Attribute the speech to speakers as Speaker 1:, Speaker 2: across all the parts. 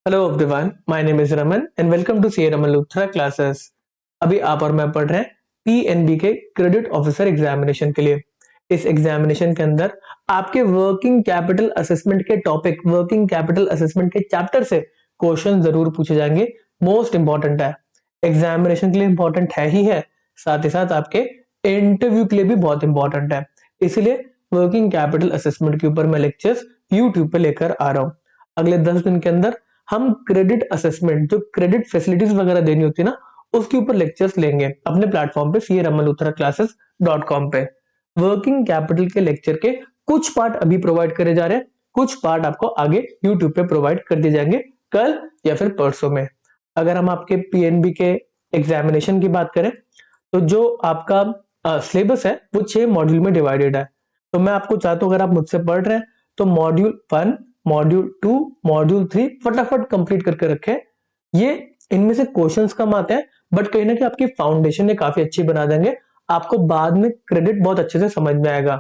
Speaker 1: Hello everyone, my name is Raman and welcome to C Raman Luthra classes. अभी आप और मैं पढ़ रहे हैं पीएनबी के क्रेडिट ऑफिसर एग्जामिनेशन के लिए। इस एग्जामिनेशन के अंदर आपके वर्किंग कैपिटल असेसमेंट के टॉपिक, वर्किंग कैपिटल असेसमेंट के चैप्टर से क्वेश्चन जरूर पूछे जाएंगे। मोस्ट इंपॉर्टेंट है, एग्जामिनेशन के लिए इंपॉर्टेंट है ही है, साथ ही साथ आपके इंटरव्यू के लिए भी बहुत इंपॉर्टेंट है। इसलिए वर्किंग कैपिटल असेसमेंट के ऊपर मैं लेक्चर्स यूट्यूब पे लेकर आ रहा हूँ। अगले 10 दिन के अंदर हम क्रेडिट असेसमेंट, जो क्रेडिट फैसिलिटीज वगैरह देनी होती है ना, उसके ऊपर लेक्चर्स लेंगे अपने प्लेटफॉर्म पे crmaluthraclasses.com पे। वर्किंग कैपिटल के लेक्चर के कुछ पार्ट अभी प्रोवाइड करे जा रहे हैं, कुछ पार्ट आपको आगे यूट्यूब पे प्रोवाइड कर दिए जाएंगे कल या फिर परसों में। अगर हम आपके पीएनबी के एग्जामिनेशन की बात करें तो जो आपका सिलेबस है वो 6 मॉड्यूल में डिवाइडेड है। तो मैं आपको चाहता हूं, अगर आप मुझसे पढ़ रहे हैं तो मॉड्यूल 1, मॉड्यूल 2, मॉड्यूल 3 फटाफट कंप्लीट करके रखें। ये इनमें से क्वेश्चंस कम आते हैं बट कहीं ना कहीं आपकी फाउंडेशन ये काफी अच्छी बना देंगे। आपको बाद में क्रेडिट बहुत अच्छे से समझ में आएगा।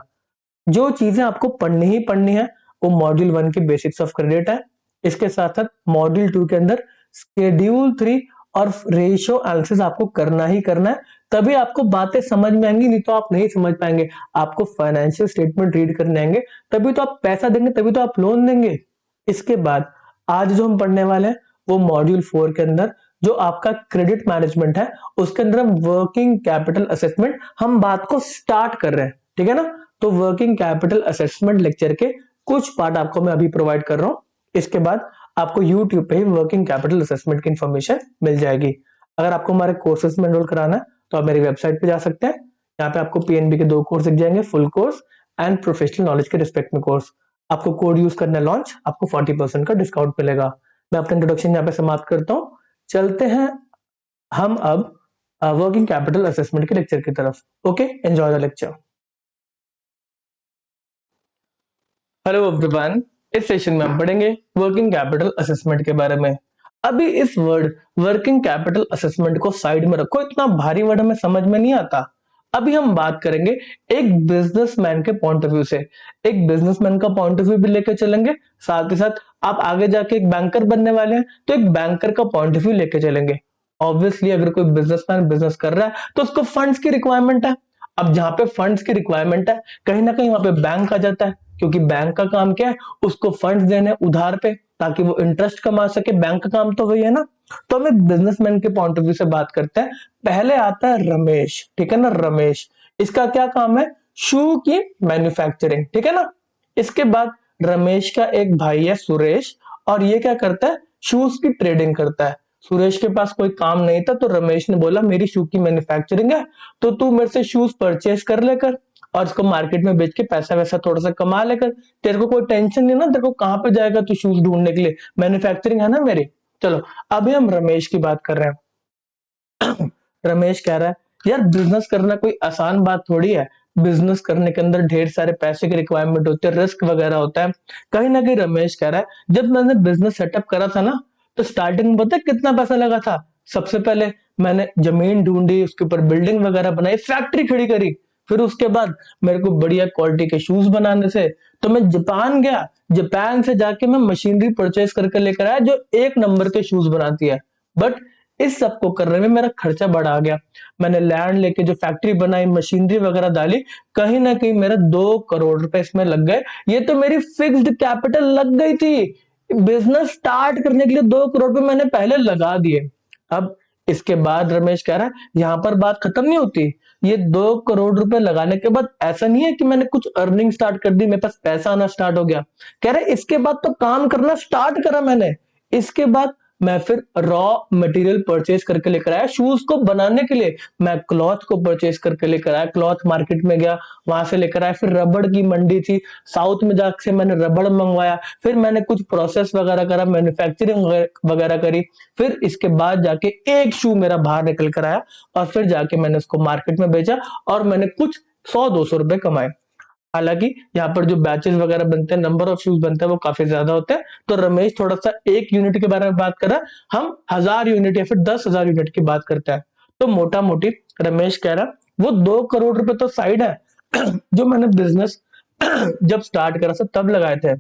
Speaker 1: जो चीजें आपको पढ़नी ही पढ़नी है वो मॉड्यूल 1 की बेसिक्स ऑफ क्रेडिट है। इसके साथ साथ मॉड्यूल 2 के अंदर शेड्यूल 3 और रेशियो एनालिसिस आपको करना ही करना है, तभी आपको बातें समझ में आएंगी, नहीं तो आप नहीं समझ पाएंगे। आपको फाइनेंशियल स्टेटमेंट रीड करने आएंगे तभी तो आप पैसा देंगे, तभी तो आप लोन देंगे। इसके बाद आज जो हम पढ़ने वाले हैं वो मॉड्यूल 4 के अंदर जो आपका क्रेडिट मैनेजमेंट है उसके अंदर हम वर्किंग कैपिटल असेसमेंट हम बात को स्टार्ट कर रहे हैं, ठीक है ना। तो वर्किंग कैपिटल असेसमेंट लेक्चर के कुछ पार्ट आपको मैं अभी प्रोवाइड कर रहा हूं। इसके बाद आपको YouTube पे ही वर्किंग कैपिटल असेसमेंट की इंफॉर्मेशन मिल जाएगी। अगर आपको हमारे कोर्सेज में एनरोल कराना है तो आप मेरी वेबसाइट पे जा सकते हैं। यहाँ पे आपको पीएनबी के 2 कोर्स दिख जाएंगे, full course and professional knowledge के रिस्पेक्ट में कोर्स। आपको कोड यूज करना है लॉन्च, आपको 40% का डिस्काउंट मिलेगा। मैं अपना इंट्रोडक्शन यहाँ पे समाप्त करता हूँ। चलते हैं हम अब वर्किंग कैपिटल असेसमेंट के लेक्चर की तरफ। Okay, enjoy the lecture. Hello everyone, इस सेशन में हम पढ़ेंगे वर्किंग कैपिटल असेसमेंट के बारे में। अभी इस वर्ड वर्किंग कैपिटल असेसमेंट को साइड में रखो, इतना भारी वर्ड हमें समझ में नहीं आता। अभी हम बात करेंगे एक बिजनेसमैन के पॉइंट ऑफ व्यू से। एक बिजनेसमैन का पॉइंट ऑफ व्यू भी लेके चलेंगे, साथ ही साथ आप आगे जाके एक बैंकर बनने वाले हैं तो एक बैंकर का पॉइंट ऑफ व्यू लेके चलेंगे। ऑब्वियसली अगर कोई बिजनेसमैन बिजनेस कर रहा है तो उसको फंड्स की रिक्वायरमेंट है। अब जहां पे फंड्स की रिक्वायरमेंट है कहीं ना कहीं वहां पे बैंक आ जाता है, क्योंकि बैंक का काम क्या है, उसको फंड्स देने उधार पे ताकि वो इंटरेस्ट कमा सके। बैंक का काम तो वही है ना। तो हम एक बिजनेसमैन के पॉइंट ऑफ व्यू से बात करते हैं। पहले आता है रमेश, ठीक है ना। रमेश, इसका क्या काम है? शू की मैन्युफैक्चरिंग, ठीक है ना। इसके बाद रमेश का एक भाई है सुरेश, और ये क्या करता है? शूज की ट्रेडिंग करता है। सुरेश के पास कोई काम नहीं था तो रमेश ने बोला मेरी शू की मैन्युफैक्चरिंग है तो तू मेरे से शूज परचेज कर लेकर और इसको मार्केट में बेच के पैसा वैसा थोड़ा सा कमा लेकर। तेरे को कोई टेंशन नहीं ना, तेरे को कहां पे जाएगा तू शूज ढूंढने के लिए, मैन्युफैक्चरिंग है ना मेरी। चलो अभी हम रमेश की बात कर रहे हैं। रमेश कह रहा है यार बिजनेस करना कोई आसान बात थोड़ी है। बिजनेस करने के अंदर ढेर सारे पैसे की रिक्वायरमेंट होती है, रिस्क वगैरह होता है। कहीं ना कहीं रमेश कह रहा है जब मैंने बिजनेस सेटअप करा था ना तो स्टार्टिंग में पता है कितना पैसा लगा था? सबसे पहले मैंने जमीन ढूंढी, उसके ऊपर बिल्डिंग वगैरह बनाई, फैक्ट्री खड़ी करी। फिर उसके बाद मेरे को बढ़िया क्वालिटी के शूज बनाने से तो मैं जापान गया। जापान से जाके मैं मशीनरी परचेज करके लेकर आया जो 1 नंबर के शूज बनाती है। बट इस सब को करने में मेरा खर्चा बढ़ा आ गया। मैंने लैंड लेके जो फैक्ट्री बनाई, मशीनरी वगैरह डाली, कहीं ना कहीं मेरा 2 करोड़ रुपए इसमें लग गए। ये तो मेरी फिक्स्ड कैपिटल लग गई थी। बिजनेस स्टार्ट करने के लिए 2 करोड़ रुपए मैंने पहले लगा दिए। अब इसके बाद रमेश कह रहा है यहां पर बात खत्म नहीं होती। ये 2 करोड़ रुपए लगाने के बाद ऐसा नहीं है कि मैंने कुछ अर्निंग स्टार्ट कर दी, मेरे पास पैसा आना स्टार्ट हो गया। कह रहे इसके बाद तो काम करना स्टार्ट करा मैंने। इसके बाद मैं फिर रॉ मटेरियल परचेज करके लेकर आया शूज को बनाने के लिए। मैं क्लॉथ को परचेज करके लेकर आया, क्लॉथ मार्केट में गया, वहां से लेकर आया। फिर रबड़ की मंडी थी, साउथ में जाके मैंने रबड़ मंगवाया। फिर मैंने कुछ प्रोसेस वगैरह करा, मैन्युफैक्चरिंग वगैरह करी। फिर इसके बाद जाके एक शू मेरा बाहर निकल कर आया और फिर जाके मैंने उसको मार्केट में बेचा और मैंने कुछ 100-200 रुपए कमाए। हालांकि यहाँ पर जो बैचेस वगैरह बनते हैं, नंबर ऑफ शूज बनते हैं वो काफी ज्यादा होते हैं। तो रमेश थोड़ा सा 1 यूनिट के बारे में बात कर रहा है, हम 1000 यूनिट या फिर 10,000 यूनिट की बात करते हैं। तो मोटा मोटी रमेश कह रहा वो 2 करोड़ रुपए तो साइड है जो मैंने बिजनेस जब स्टार्ट करा था तब लगाए थे।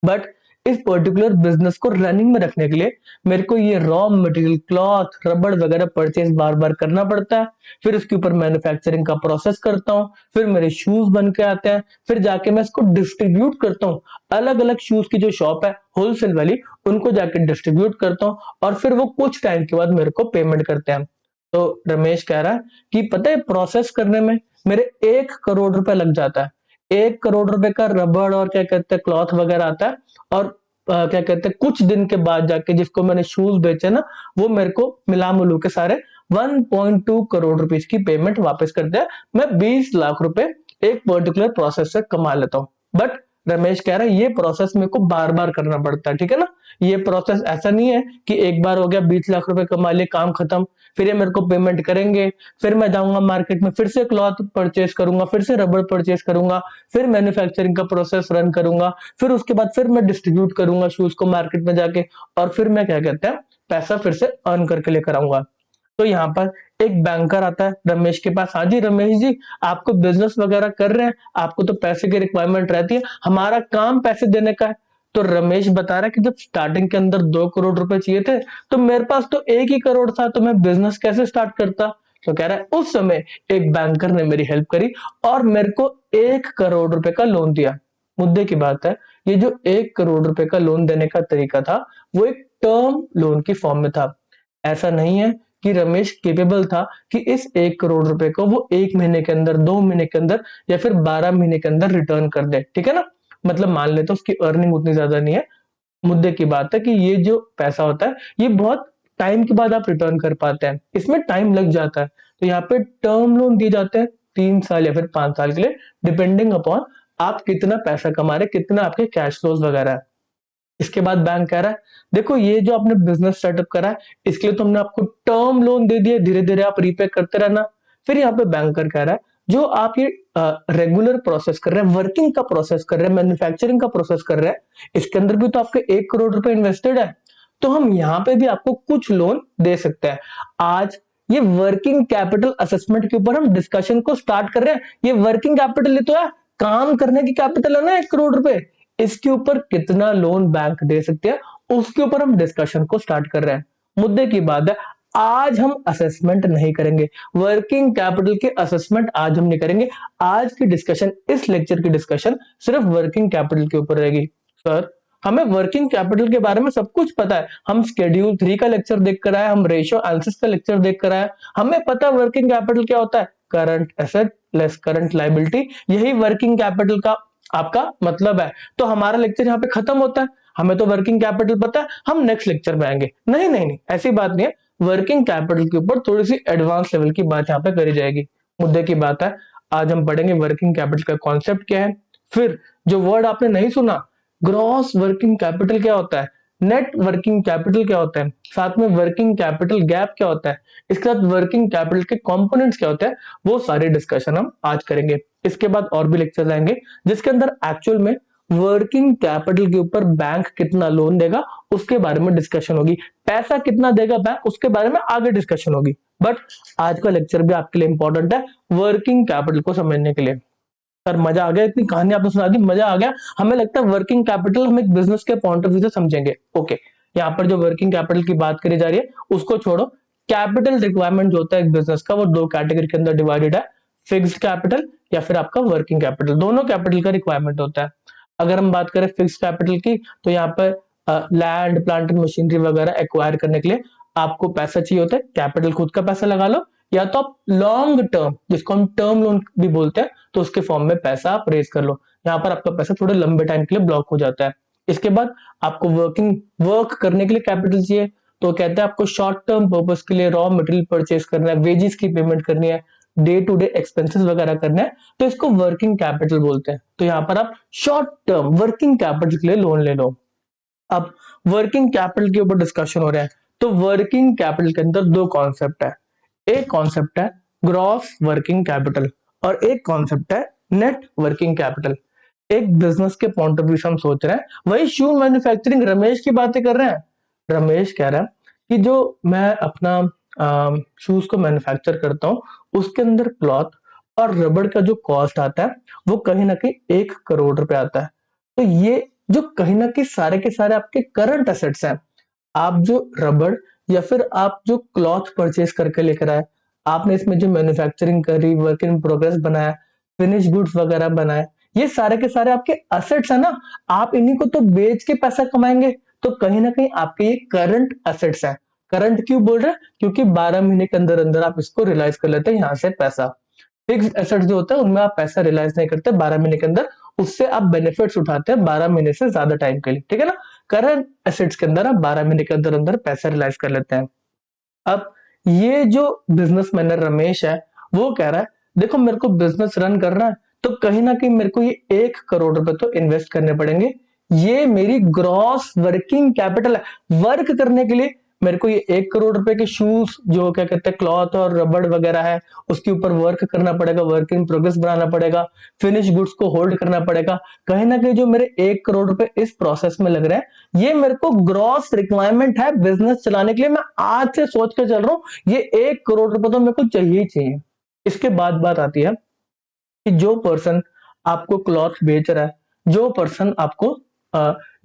Speaker 1: बट इस पर्टिकुलर बिजनेस को रनिंग में रखने के लिए मेरे को ये रॉ मटेरियल, क्लॉथ, रबड़ वगैरह परचेज बार बार करना पड़ता है। फिर उसके ऊपर मैन्युफैक्चरिंग का प्रोसेस करता हूँ, फिर मेरे शूज बन के आते हैं, फिर जाके मैं इसको डिस्ट्रीब्यूट करता हूँ। अलग अलग शूज की जो शॉप है होलसेल वाली, उनको जाके डिस्ट्रीब्यूट करता हूँ, और फिर वो कुछ टाइम के बाद मेरे को पेमेंट करते हैं। तो रमेश कह रहा है कि पता है प्रोसेस करने में मेरे 1 करोड़ रुपए लग जाता है। 1 करोड़ रुपए का रबड़ और क्या कहते हैं क्लॉथ वगैरह आता है, और क्या कहते हैं कुछ दिन के बाद जाके जिसको मैंने शूज बेचे ना, वो मेरे को मिला मिलू के सारे 1.2 करोड़ रुपीज की पेमेंट वापस करते हैं। मैं 20 लाख रुपए एक पर्टिकुलर प्रोसेस से कमा लेता हूँ। बट रमेश कह रहा है ये प्रोसेस मेरे को बार बार करना पड़ता है, ठीक है ना। ये प्रोसेस ऐसा नहीं है कि एक बार हो गया 20 लाख रुपए कमा लिए काम खत्म, फिर ये मेरे को पेमेंट करेंगे, फिर मैं जाऊंगा मार्केट में फिर से क्लॉथ परचेज करूंगा, फिर से रबड़ परचेज करूंगा, फिर मैन्युफैक्चरिंग का प्रोसेस रन करूंगा, फिर उसके बाद फिर मैं डिस्ट्रीब्यूट करूंगा शूज को मार्केट में जाके, और फिर मैं क्या कहते हैं पैसा फिर से अर्न करके लेकर आऊंगा। तो यहाँ पर एक बैंकर आता है रमेश के पास। हाँ जी रमेश जी, आपको बिजनेस वगैरह कर रहे हैं, आपको तो पैसे की रिक्वायरमेंट रहती है, हमारा काम पैसे देने का है। तो रमेश बता रहा है कि जब स्टार्टिंग के अंदर 2 करोड़ रुपए चाहिए थे, तो मेरे पास तो 1 ही करोड़ था, तो मैं बिजनेस कैसे स्टार्ट करता। तो कह रहा है उस समय एक बैंकर ने मेरी हेल्प करी और मेरे को 1 करोड़ रुपए का लोन दिया। मुद्दे की बात है, ये जो 1 करोड़ रुपए का लोन देने का तरीका था, वो एक टर्म लोन की फॉर्म में था। ऐसा नहीं है कि रमेश केपेबल था कि इस 1 करोड़ रुपए को वो 1 महीने के अंदर, 2 महीने के अंदर, या फिर 12 महीने के अंदर रिटर्न कर दे, ठीक है ना। मतलब मान ले तो उसकी अर्निंग उतनी ज्यादा नहीं है। मुद्दे की बात है कि ये जो पैसा होता है ये बहुत टाइम के बाद आप रिटर्न कर पाते हैं, इसमें टाइम लग जाता है। तो यहाँ पे टर्म लोन दिए जाते हैं 3 साल या फिर 5 साल के लिए, डिपेंडिंग अपॉन आप कितना पैसा कमा रहे, कितना आपके कैश फ्लोज वगैरह है। इसके बाद बैंक कह रहा है देखो ये जो आपने बिजनेस सेटअप करा है, इसके लिए तो हमने आपको टर्म लोन दे दिया, धीरे धीरे आप रीपे करते रहना। फिर यहाँ पे बैंकर कह रहा है जो आप ये रेगुलर प्रोसेस कर रहे हैं, वर्किंग का प्रोसेस कर रहे हैं, मैन्युफैक्चरिंग का प्रोसेस कर रहे हैं, इसके अंदर भी तो आपके 1 करोड़ रुपए इन्वेस्टेड है, तो हम यहाँ पे भी आपको कुछ लोन दे सकते हैं। आज ये वर्किंग कैपिटल असेसमेंट के ऊपर हम डिस्कशन को स्टार्ट कर रहे हैं। ये वर्किंग कैपिटल ही तो है, काम करने की कैपिटल है ना 1 करोड़ रुपए, इसके ऊपर कितना लोन बैंक दे सकते हैं उसके ऊपर हम डिस्कशन को स्टार्ट कर रहे हैं। मुद्दे की बात है, आज हम असेसमेंट नहीं करेंगे, वर्किंग कैपिटल के असेसमेंट आज हम नहीं करेंगे। आज की डिस्कशन, इस लेक्चर की डिस्कशन सिर्फ वर्किंग कैपिटल के ऊपर रहेगी। सर हमें वर्किंग कैपिटल के बारे में सब कुछ पता है, हम शेड्यूल 3 का लेक्चर देख कर आए, हम रेशियो एनालिसिस का लेक्चर देख कर आए, हमें पता है वर्किंग कैपिटल क्या होता है, current asset less current liability, यही वर्किंग कैपिटल का आपका मतलब है। तो हमारा लेक्चर यहाँ पे खत्म होता है, हमें तो वर्किंग कैपिटल पता है, हम नेक्स्ट लेक्चर में आएंगे। नहीं नहीं नहीं, ऐसी बात नहीं है, वर्किंग कैपिटल के ऊपर थोड़ी सी एडवांस लेवल की बात यहाँ पे करी जाएगी। मुद्दे की बात है, आज हम पढ़ेंगे वर्किंग कैपिटल का कॉन्सेप्ट क्या है, फिर जो वर्ड आपने नहीं सुना, ग्रॉस वर्किंग कैपिटल क्या होता है, नेट वर्किंग कैपिटल क्या होता है, साथ में वर्किंग कैपिटल गैप क्या होता है, इसके साथ वर्किंग कैपिटल के कंपोनेंट्स क्या होते हैं, वो सारे डिस्कशन हम आज करेंगे। इसके बाद और भी लेक्चर आएंगे जिसके अंदर एक्चुअल में वर्किंग कैपिटल के ऊपर बैंक कितना लोन देगा उसके बारे में डिस्कशन होगी, पैसा कितना देगा बैंक उसके बारे में आगे डिस्कशन होगी। बट आज का लेक्चर भी आपके लिए इंपॉर्टेंट है वर्किंग कैपिटल को समझने के लिए। सर मजा आ गया, इतनी कहानी आपने सुना दी, मजा आ गया। हमें लगता है वर्किंग कैपिटल हम एक बिजनेस के पॉइंट ऑफ व्यू से समझेंगे। ओके, यहाँ पर जो वर्किंग कैपिटल की बात करी जा रही है उसको छोड़ो। कैपिटल रिक्वायरमेंट जो होता है एक बिजनेस का, वो दो कैटेगरी के अंदर डिवाइडेड है, फिक्स्ड कैपिटल या फिर आपका वर्किंग कैपिटल, दोनों कैपिटल का रिक्वायरमेंट होता है। अगर हम बात करें फिक्स्ड कैपिटल की, तो यहाँ पर लैंड प्लांट एंड मशीनरी वगैरह एक्वायर करने के लिए आपको पैसा चाहिए होता है, कैपिटल खुद का पैसा लगा लो, या तो आप लॉन्ग टर्म जिसको हम टर्म लोन भी बोलते हैं, तो उसके फॉर्म में पैसा आप रेज कर लो, यहाँ पर आपका पैसा थोड़े लंबे टाइम के लिए ब्लॉक हो जाता है। इसके बाद आपको वर्क करने के लिए कैपिटल चाहिए, तो कहते हैं आपको शॉर्ट टर्म पर्पस के लिए रॉ मटेरियल परचेज करना है, वेजेस की पेमेंट करनी है, डे टू डे एक्सपेंसेस वगैरह करना है, तो इसको वर्किंग कैपिटल बोलते हैं। तो यहाँ पर आप शॉर्ट टर्म वर्किंग कैपिटल के लिए लोन ले लो। अब वर्किंग कैपिटल के ऊपर डिस्कशन हो रहा है, तो वर्किंग कैपिटल के अंदर दो कॉन्सेप्ट है, एक कॉन्सेप्ट है ग्रॉस वर्किंग कैपिटल और एक कॉन्सेप्ट है नेट वर्किंग कैपिटल। एक बिजनेस के पॉइंट ऑफ व्यू से हम सोच रहे हैं, वही शू मैन्युफैक्चरिंग रमेश की बातें कर रहे हैं। रमेश कह रहा है कि जो मैं अपना शूज को मैन्युफैक्चर करता हूँ, उसके अंदर क्लॉथ और रबड़ का जो कॉस्ट आता है वो कहीं ना कहीं 1 करोड़ रुपए आता है। तो ये जो कहीं ना कहीं सारे के सारे आपके करंट एसेट्स हैं। आप जो रबड़ या फिर आप जो क्लॉथ परचेज करके लेकर आए, आपने इसमें जो मैन्युफैक्चरिंग करी, वर्क इन प्रोग्रेस बनाया, फिनिश गुड्स वगैरह बनाए, ये सारे के सारे आपके असेट्स है ना। आप इन्हीं को तो बेच के पैसा कमाएंगे, तो कहीं ना कहीं आपके ये करंट असेट्स हैं। करंट क्यों बोल रहे हैं? क्योंकि 12 महीने के अंदर अंदर आप इसको रियलाइज कर लेते हैं यहाँ से पैसा। फिक्स एसेट्स जो होता है उनमें आप पैसा रियलाइज नहीं करते 12 महीने के अंदर, उससे आप बेनिफिट्स उठाते हैं 12 महीने से ज्यादा टाइम के लिए, ठीक है ना। करंट एसेट्स के अंदर आप 12 महीने के अंदर अंदर पैसा रियलाइज कर लेते हैं। अब ये जो बिजनेसमैन है रमेश है, वो कह रहा है देखो मेरे को बिजनेस रन करना है, तो कहीं ना कहीं मेरे को ये 1 करोड़ रुपए तो इन्वेस्ट करने पड़ेंगे। ये मेरी ग्रॉस वर्किंग कैपिटल है। वर्क करने के लिए मेरे को ये 1 करोड़ रुपए के शूज, जो क्या कहते हैं क्लॉथ और रबड़ वगैरह है, उसके ऊपर वर्क करना पड़ेगा, वर्क इन प्रोग्रेस बनाना पड़ेगा, फिनिश गुड्स को होल्ड करना पड़ेगा। कहीं ना कहीं जो मेरे 1 करोड़ रुपए इस प्रोसेस में लग रहे हैं, ये मेरे को ग्रॉस रिक्वायरमेंट है बिजनेस चलाने के लिए। मैं आज से सोच के चल रहा हूं ये 1 करोड़ रुपए तो मेरे को चाहिए ही चाहिए। इसके बाद बात आती है कि जो पर्सन आपको क्लॉथ बेच रहा है, जो पर्सन आपको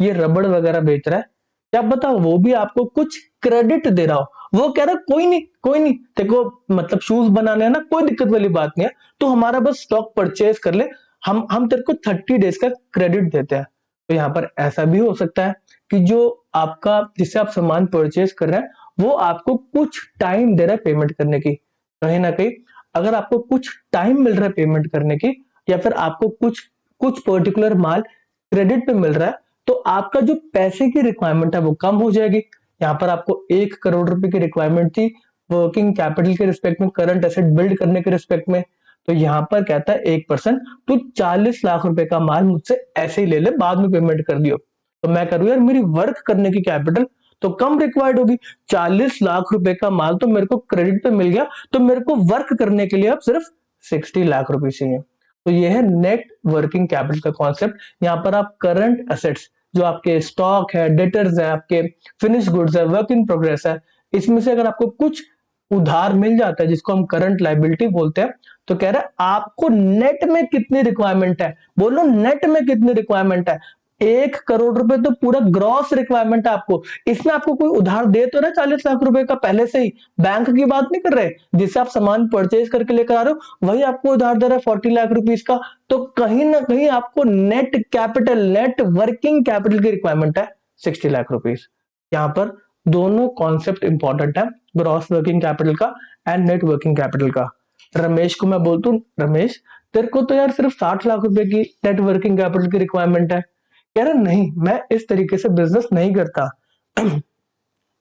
Speaker 1: ये रबड़ वगैरह बेच रहा है, क्या पता वो भी आपको कुछ क्रेडिट दे रहा हो। वो कह रहा है कोई नहीं देखो, मतलब शूज बनाने हैं ना, कोई दिक्कत वाली बात नहीं है, तो हमारा बस स्टॉक परचेज कर ले, हम तेरे को 30 डेज का क्रेडिट देते हैं। तो यहाँ पर ऐसा भी हो सकता है कि जो आपका जिससे आप सामान परचेज कर रहे हैं, वो आपको कुछ टाइम दे रहा है पेमेंट करने की। कहीं ना कहीं अगर आपको कुछ टाइम मिल रहा है पेमेंट करने की, या फिर आपको कुछ कुछ पर्टिकुलर माल क्रेडिट पे मिल रहा है, तो आपका जो पैसे की रिक्वायरमेंट है वो कम हो जाएगी। यहाँ पर आपको 1 करोड़ रुपए की रिक्वायरमेंट थी वर्किंग कैपिटल के रिस्पेक्ट में, करंट एसेट बिल्ड करने के रिस्पेक्ट में, तो यहाँ पर कहता है 1% तो 40 लाख रुपए का माल मुझसे ऐसे ही ले ले, बाद में पेमेंट कर दियो। तो मैं करूँ यार, मेरी वर्क करने की कैपिटल तो कम रिक्वायर्ड होगी। 40 लाख रुपए का माल तो मेरे को क्रेडिट पे मिल गया, तो मेरे को वर्क करने के लिए अब सिर्फ 60 लाख रुपए चाहिए। तो ये है नेट वर्किंग कैपिटल का कॉन्सेप्ट। यहाँ पर आप करंट एसेट्स, जो आपके स्टॉक है, डेटर्स है, आपके फिनिश गुड्स है, वर्क इन प्रोग्रेस है, इसमें से अगर आपको कुछ उधार मिल जाता है, जिसको हम करंट लाइबिलिटी बोलते हैं, तो कह रहा है आपको नेट में कितनी रिक्वायरमेंट है। बोलो नेट में कितनी रिक्वायरमेंट है। 1 करोड़ रुपए तो पूरा ग्रॉस रिक्वायरमेंट है आपको। इसमें आपको कोई उधार दे तो ना 40 लाख रुपए का पहले से ही, बैंक की बात नहीं कर रहे, जिससे आप सामान परचेज करके लेकर आ रहे हो वही आपको उधार दे रहा है 40 लाख रुपीज का। तो कहीं ना कहीं आपको net capital, net working capital की रिक्वायरमेंट है 60 लाख रुपीज। यहाँ पर दोनों कॉन्सेप्ट इंपॉर्टेंट है, ग्रॉस वर्किंग कैपिटल का एंड नेट वर्किंग कैपिटल का। रमेश को मैं बोलता हूँ, रमेश तेरे को तो यार सिर्फ 60 लाख रुपए की नेट वर्किंग कैपिटल की रिक्वायरमेंट है। कह रहा नहीं, मैं इस तरीके से बिजनेस नहीं करता।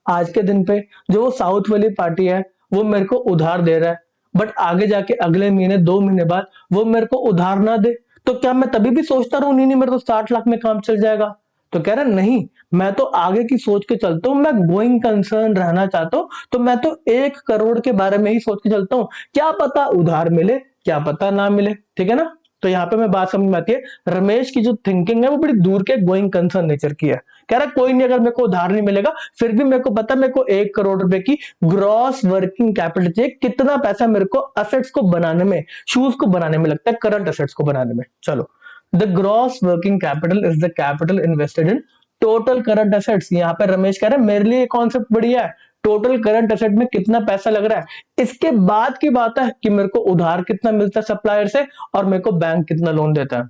Speaker 1: आज के दिन पे जो वो साउथ वाली पार्टी है, वो मेरे को उधार दे रहा है, बट आगे जाके अगले महीने 2 महीने बाद वो मेरे को उधार ना दे, तो क्या मैं तभी भी सोचता रहूं नहीं नहीं मेरे तो 60 लाख में काम चल जाएगा। तो कह रहा नहीं, मैं तो आगे की सोच के चलता हूँ, मैं गोइंग कंसर्न रहना चाहता हूँ, तो मैं तो 1 करोड़ के बारे में ही सोच के चलता हूँ। क्या पता उधार मिले, क्या पता ना मिले, ठीक है ना। तो यहाँ पे मैं बात समझ में आती है, रमेश की जो थिंकिंग है वो बड़ी दूर के गोइंग कंसर्न नेचर की है। कह रहा कोई नहीं, अगर मेरे को उधार नहीं मिलेगा फिर भी मेरे को पता, मेरे को 1 करोड़ रुपए की ग्रॉस वर्किंग कैपिटल चाहिए। कितना पैसा मेरे को असेट्स को बनाने में, शूज को बनाने में लगता है, करंट असेट्स को बनाने में। चलो, the gross working capital is the capital invested in total current assets. यहाँ पे रमेश कह रहा है मेरे लिए कॉन्सेप्ट बढ़िया है, टोटल करंट असेट में कितना पैसा लग रहा है। इसके बाद की बात है कि मेरे को उधार कितना मिलता है सप्लायर से, और मेरे को बैंक कितना लोन देता है।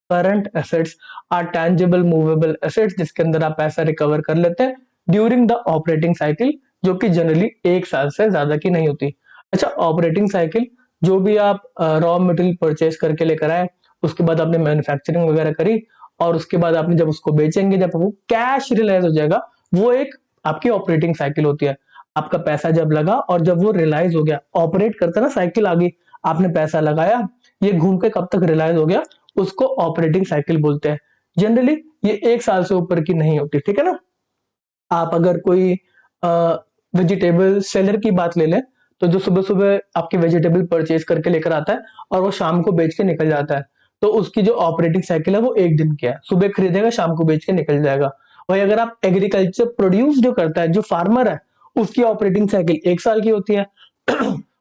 Speaker 1: Current assets are tangible movable assets, जिसके अंदर आप पैसा रिकवर कर लेते हैं ड्यूरिंग द ऑपरेटिंग साइकिल, जो कि जनरली 1 साल से ज्यादा की नहीं होती। अच्छा, ऑपरेटिंग साइकिल, जो भी आप रॉ मटेरियल परचेज करके लेकर आए, उसके बाद आपने मैन्युफैक्चरिंग वगैरह करी, और उसके बाद आपने जब उसको बेचेंगे, जब वो कैश रियलाइज हो जाएगा, वो एक आपकी ऑपरेटिंग साइकिल होती है। आपका पैसा जब लगा और जब वो रियलाइज हो गया, ऑपरेट करता ना साइकिल आ गई, आपने पैसा लगाया, ये घूम के कब तक रियलाइज हो गया, उसको ऑपरेटिंग साइकिल बोलते हैं। जनरली ये 1 साल से ऊपर की नहीं होती, ठीक है ना। आप अगर कोई वेजिटेबल सेलर की बात ले लें, तो जो सुबह सुबह आपके वेजिटेबल परचेज करके लेकर आता है और वो शाम को बेच के निकल जाता है, तो उसकी जो ऑपरेटिंग साइकिल है वो 1 दिन की है। सुबह खरीदेगा, शाम को बेच के निकल जाएगा। वही अगर आप एग्रीकल्चर प्रोड्यूस जो करता है, जो फार्मर है, उसकी ऑपरेटिंग साइकिल 1 साल की होती है।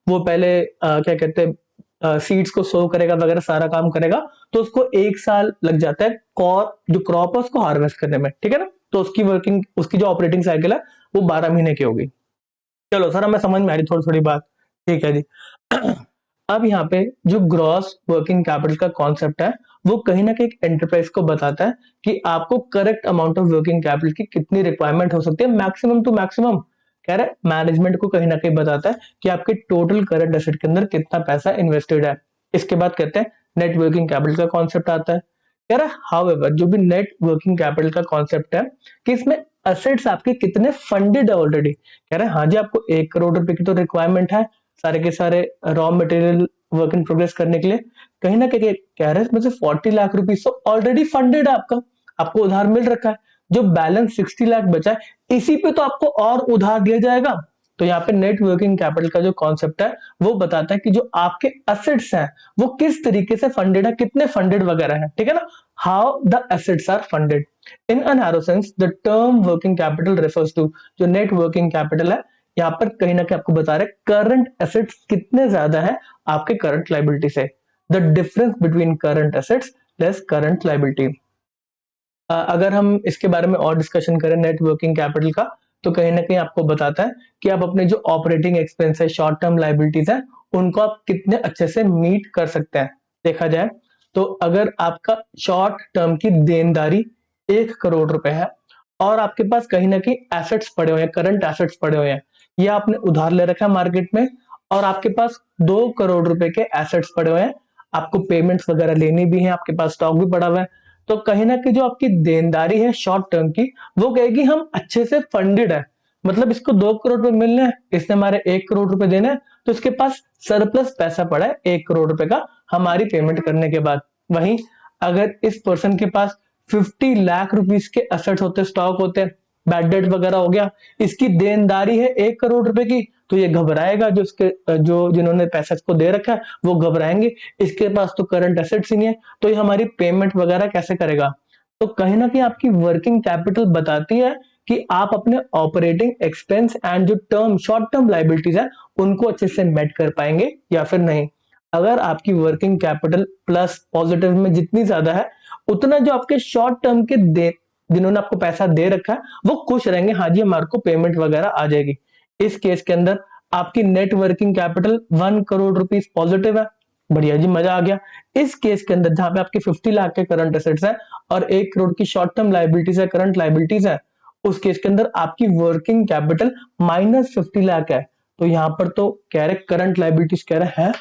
Speaker 1: वो पहले क्या कहते हैं, सीड्स को सो करेगा वगैरह सारा काम करेगा, तो उसको 1 साल लग जाता है जो क्रॉप है उसको हार्वेस्ट करने में, ठीक है ना। तो उसकी जो ऑपरेटिंग साइकिल है वो 12 महीने की होगी। चलो सर, हमें समझ में आ रही थोड़ी थोड़ी बात, ठीक है जी। अब यहाँ पे जो ग्रॉस वर्किंग कैपिटल का कॉन्सेप्ट है वो कहीं ना कहीं एंटरप्राइज को बताता है कि आपको correct amount of working capital की कितनी रिक्वायरमेंट हो सकती है, मैक्सिमम टू मैक्सिमम। कह रहा है मैनेजमेंट को कहीं ना कहीं बताता है कि आपके टोटल करंट एसेट के अंदर कितना पैसा इन्वेस्टेड है। इसके बाद कहते हैं नेट वर्किंग कैपिटल का कॉन्सेप्ट आता है। कह रहा है हाउएवर जो भी नेट वर्किंग कैपिटल का कॉन्सेप्ट है कि इसमें असेट्स आपके कितने फंडेड है ऑलरेडी। कह रहे हैं हाँ जी, आपको 1 करोड़ रुपए की तो रिक्वायरमेंट है सारे के सारे raw material work in progress करने के लिए। कहीं ना कहीं कह रहे हैं इसमें से 40 लाख रुपीज तो ऑलरेडी फंडेड है आपका, आपको उधार मिल रखा है। जो बैलेंस 60 लाख बचा है इसी पे तो आपको और उधार दिया जाएगा। तो यहाँ पे नेट वर्किंग कैपिटल का जो कॉन्सेप्ट है वो बताता है कि जो आपके असेट्स हैं वो किस तरीके से फंडेड है, कितने फंडेड वगैरह है, ठीक है ना। How the assets are funded in a narrow sense the term working capital refers to, जो नेट वर्किंग कैपिटल है यहाँ पर कहीं ना कहीं आपको बता रहे करंट एसेट्स कितने ज्यादा है आपके करंट लाइबिलिटी से, the difference between current assets less current liability. अगर हम इसके बारे में और डिस्कशन करें नेट वर्किंग कैपिटल का, तो कहीं ना कहीं आपको बताता है कि आप अपने जो ऑपरेटिंग एक्सपेंस है, शॉर्ट टर्म लाइबिलिटीज है, उनको आप कितने अच्छे से मीट कर सकते हैं। देखा जाए तो अगर आपका शॉर्ट टर्म की देनदारी 1 करोड़ रुपए है और आपके पास कहीं ना कहीं एसेट्स पड़े हुए हैं, करंट एसेट्स पड़े हुए हैं, ये आपने उधार ले रखा है मार्केट में और आपके पास 2 करोड़ रुपए के एसेट्स पड़े हुए हैं, आपको पेमेंट्स वगैरह लेनी भी है, आपके पास स्टॉक भी पड़ा हुआ है। तो कहीं ना कहीं जो आपकी देनदारी है शॉर्ट टर्म की वो कहेगी हम अच्छे से फंडेड है, मतलब इसको 2 करोड़ रुपए मिलने हैं, इसने हमारे 1 करोड़ रुपए देने हैं, तो इसके पास सरप्लस पैसा पड़ा है 1 करोड़ रुपए का हमारी पेमेंट करने के बाद। वहीं अगर इस पर्सन के पास 50 लाख रुपीज के असेट्स होते, स्टॉक होते हैं, बैड डेट वगैरह हो गया, इसकी देनदारी है 1 करोड़ रुपए की, तो ये घबराएगा, जो जिन्होंने पैसा इसको दे रखा है वो घबराएंगे, इसके पास तो करंट एसेट्स ही नहीं है, तो ये हमारी पेमेंट वगैरह कैसे करेगा। तो कहीं ना कहीं आपकी वर्किंग कैपिटल बताती है कि आप अपने ऑपरेटिंग एक्सपेंस एंड जो टर्म शॉर्ट टर्म लाइबिलिटीज है उनको अच्छे से मेट कर पाएंगे या फिर नहीं। अगर आपकी वर्किंग कैपिटल प्लस पॉजिटिव में जितनी ज्यादा है उतना जो आपके शॉर्ट टर्म के जिन्होंने आपको पैसा दे रखा है वो खुश रहेंगे, हाँ जी हमारे को पेमेंट वगैरह आ जाएगी। इस केस के अंदर आपकी net working capital 1 crore rupees positive है, बढ़िया जी, मजा आ गया। इस केस के अंदर जहां पे आपके 50 लाख के करंट एसेट्स हैं और 1 करोड़ की शॉर्ट टर्म लाइबिलिटीज है, करंट लाइबिलिटीज है, उस केस के अंदर आपकी वर्किंग कैपिटल -50 लाख है। तो यहाँ पर तो कह रहे करंट लाइबिलिटीज कह रहे हैं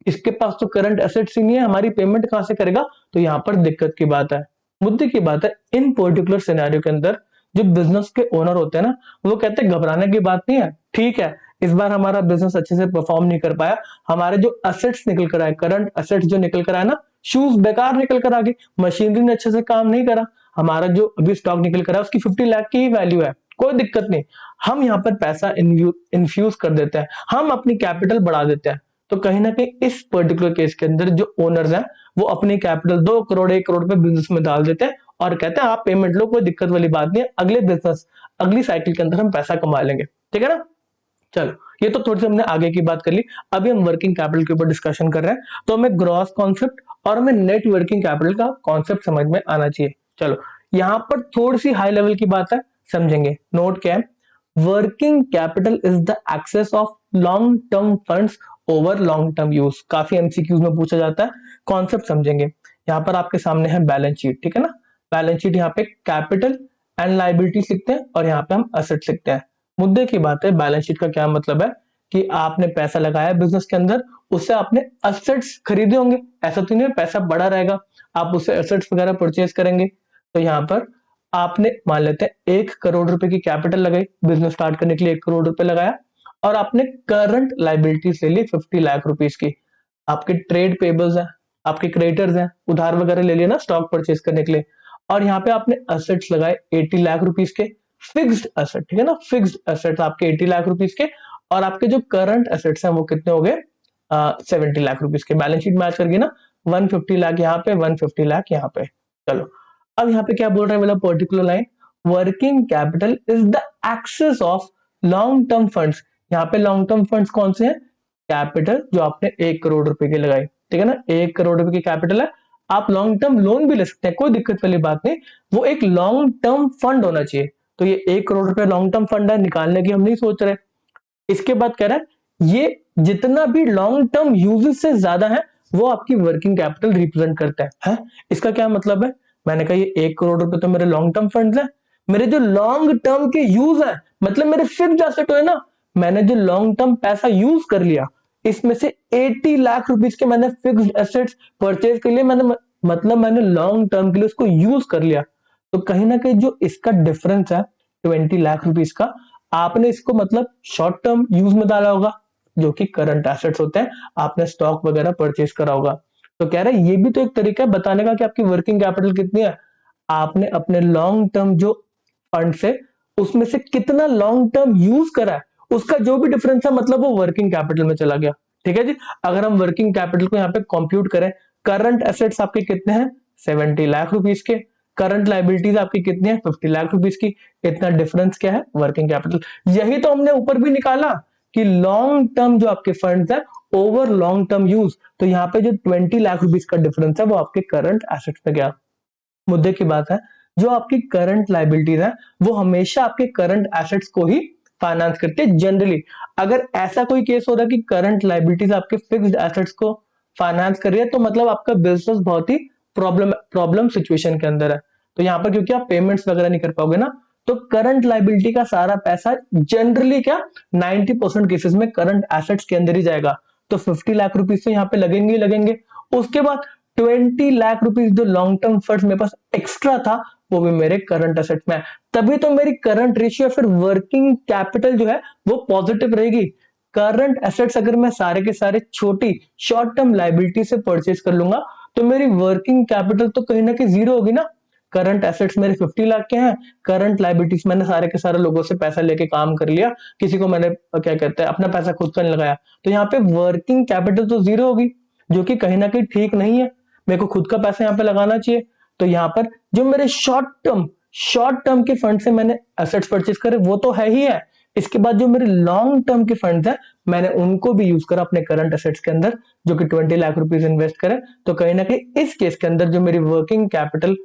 Speaker 1: इसके पास तो करंट एसेट्स ही नहीं है, हमारी पेमेंट कहां से करेगा, तो यहाँ पर दिक्कत की बात है, मुद्दे की बात है। इन पर्टिकुलर सिनेरियो के अंदर जो बिजनेस के ओनर होते हैं ना वो कहते हैं घबराने की बात नहीं है, ठीक है इस बार हमारा बिजनेस अच्छे से परफॉर्म नहीं कर पाया, हमारे जो असेट्स निकल कर आए, करंट असेट्स जो निकल कर आए ना, शूज बेकार निकल कर आ गई, मशीनरी ने अच्छे से काम नहीं करा, हमारा जो अभी स्टॉक निकल कर आया उसकी 50 लाख की ही वैल्यू है, कोई दिक्कत नहीं, हम यहाँ पर पैसा इन्फ्यूज कर देते हैं, हम अपनी कैपिटल बढ़ा देते हैं। तो कहीं ना कहीं इस पर्टिकुलर केस के अंदर जो ओनर्स हैं वो अपनी कैपिटल 2 करोड़ 1 करोड़ पे बिजनेस में डाल देते हैं और कहते हैं आप पेमेंट लो, कोई दिक्कत वाली बात नहीं है, अगले बिजनेस अगली साइकिल के अंदर हम पैसा कमा लेंगे, ठीक है ना। चलो ये तो थोड़ी सी हमने आगे की बात कर ली, अभी हम वर्किंग कैपिटल के ऊपर डिस्कशन कर रहे हैं, तो हमें ग्रॉस कॉन्सेप्ट और हमें नेट वर्किंग कैपिटल का कॉन्सेप्ट समझ में आना चाहिए। चलो यहाँ पर थोड़ी सी हाई लेवल की बात है, समझेंगे। नोट क्या है, working capital is the excess of long term funds over long term use, काफी एमसीक्यूज में पूछा जाता है, कॉन्सेप्ट समझेंगे। यहाँ पर आपके सामने है बैलेंस शीट, ठीक है ना, बैलेंस शीट यहाँ पे कैपिटल एंड लाइबिलिटी लिखते हैं और यहाँ पे हम असेट्स लिखते हैं। मुद्दे की बात है बैलेंस शीट का क्या मतलब है कि आपने पैसा लगाया बिजनेस के अंदर, उससे आपने असेट्स खरीदे होंगे, ऐसा तो नहीं पैसा बड़ा रहेगा, आप उससे असेट्स वगैरह परचेज करेंगे। तो यहाँ पर आपने मान लेते हैं 1 करोड़ रुपए की कैपिटल लगाई, बिजनेस स्टार्ट करने के लिए 1 करोड़ रुपए लगाया और आपने करंट लाइबिलिटीज ले ली 50 लाख रुपीज की, आपके ट्रेड पेबल्स हैं, आपके क्रेडिटर्स हैं, उधार वगैरह ले लिया ना स्टॉक परचेज करने के लिए, और यहाँ पे आपने असेट्स लगाए 80 लाख रुपीज के, फिक्स्ड असेट, ठीक है ना, फिक्स्ड असेट्स आपके 80 लाख रुपीज के, और आपके जो करंट असेट्स हैं वो कितने हो गए 70 लाख रुपीज के। बैलेंस शीट मैच करके ना 150 लाख यहाँ पे, 150 लाख यहाँ पे। चलो अब यहाँ पे क्या बोल रहा है मतलब particular line, working capital is the excess of long term funds, यहाँ पे लॉन्ग टर्म फंड्स कौन से हैं, कैपिटल जो आपने 1 करोड़ रुपए के लगाई, ठीक है ना, 1 करोड़ रुपए की कैपिटल है, आप लॉन्ग टर्म लोन भी ले सकते हैं, कोई दिक्कत वाली बात नहीं, वो एक लॉन्ग टर्म फंड होना चाहिए। तो ये 1 करोड़ रुपए लॉन्ग टर्म फंड है, निकालने की हम नहीं सोच रहे। इसके बाद कह रहा है ये जितना भी लॉन्ग टर्म यूजेस से ज्यादा है वो आपकी वर्किंग कैपिटल रिप्रेजेंट करता है? इसका क्या मतलब है? मैंने कहा ये 1 करोड़ रुपए तो मेरे लॉन्ग टर्म फंड है, मेरे जो लॉन्ग टर्म के यूज है, मतलब मेरे फिक्स्ड एसेट है ना, मैंने जो लॉन्ग टर्म पैसा यूज कर लिया, इसमें से 80 लाख रुपीस के मैंने फिक्स्ड एसेट्स परचेज कर लिए, मतलब मैंने लॉन्ग टर्म के लिए उसको यूज कर लिया। तो कहीं ना कहीं जो इसका डिफरेंस है 20 लाख रुपीस का, आपने इसको मतलब शॉर्ट टर्म यूज में डाला होगा, जो कि करंट एसेट्स होते हैं, आपने स्टॉक वगैरह परचेज करा होगा। तो कह रहे हैं ये भी तो एक तरीका है बताने का कि आपकी वर्किंग कैपिटल कितनी है, आपने अपने लॉन्ग टर्म जो फंड से उसमें से कितना लॉन्ग टर्म यूज करा है, उसका जो भी डिफरेंस है मतलब वो वर्किंग कैपिटल में चला गया। ठीक है जी। अगर हम वर्किंग कैपिटल को यहाँ पे कंप्यूट करें, करंट एसेट्स आपके कितने हैं? 70 लाख रुपीस के। करंट लाइबिलिटीज आपकी कितनी है? 50 लाख रुपीस की। इतना डिफरेंस क्या है? Working capital. यही तो हमने ऊपर भी निकाला कि लॉन्ग टर्म जो आपके फंड्स है ओवर लॉन्ग टर्म यूज, तो यहाँ पे जो 20 लाख रुपीस का डिफरेंस है वो आपके करंट एसेट्स में गया। मुद्दे की बात है, जो आपकी करंट लाइबिलिटीज है वो हमेशा आपके करंट एसेट्स को ही फाइनेंस करती है जनरली। अगर ऐसा कोई केस हो रहा है कि करंट लाइबिलिटीज आपके फिक्स्ड एसेट्स को फाइनेंस कर रही है, तो मतलब आपका बिजनेस बहुत ही प्रॉब्लम सिचुएशन के अंदर है। तो यहाँ पर क्योंकि आप पेमेंट्स वगैरह नहीं कर पाओगे ना, तो करंट लाइबिलिटी का सारा पैसा जनरली क्या 90% केसेस में करंट एसेट्स के अंदर ही जाएगा। तो 50 लाख रुपीज तो यहाँ पे लगेंगे ही लगेंगे। उसके बाद 20 लाख रुपीज जो लॉन्ग टर्म फंड्स मेरे पास एक्स्ट्रा था वो भी मेरे करंट एसेट्स में है, तभी तो मेरी करंट रेशियो फिर वर्किंग कैपिटल जो है वो पॉजिटिव रहेगी। करंट एसेट्स अगर मैं सारे के सारे छोटी शॉर्ट टर्म लाइबिलिटी से परचेज कर लूंगा तो मेरी वर्किंग कैपिटल तो कहीं ना कहीं जीरो होगी ना। करंट एसेट्स मेरे 50 लाख के हैं, करंट लाइबिलिटीज मैंने सारे के सारे लोगों से पैसा लेके काम कर लिया, किसी को मैंने क्या कहते हैं अपना पैसा खुद का नहीं लगाया, तो यहाँ पे वर्किंग कैपिटल तो जीरो होगी, जो कि कहीं ना कहीं ठीक नहीं है। मेरे को खुद का पैसा यहाँ पे लगाना चाहिए। तो यहाँ पर जो मेरे शॉर्ट टर्म के फंड से मैंने एसेट्स परचेज करे वो तो है ही है, इसके बाद जो मेरे लॉन्ग टर्म के फंड्स हैं मैंने उनको भी यूज करा अपने करंट एसेट्स के अंदर, जो कि 20 लाख रुपीज इन्वेस्ट करे। तो कहीं ना कहीं इस केस के अंदर जो मेरी वर्किंग कैपिटल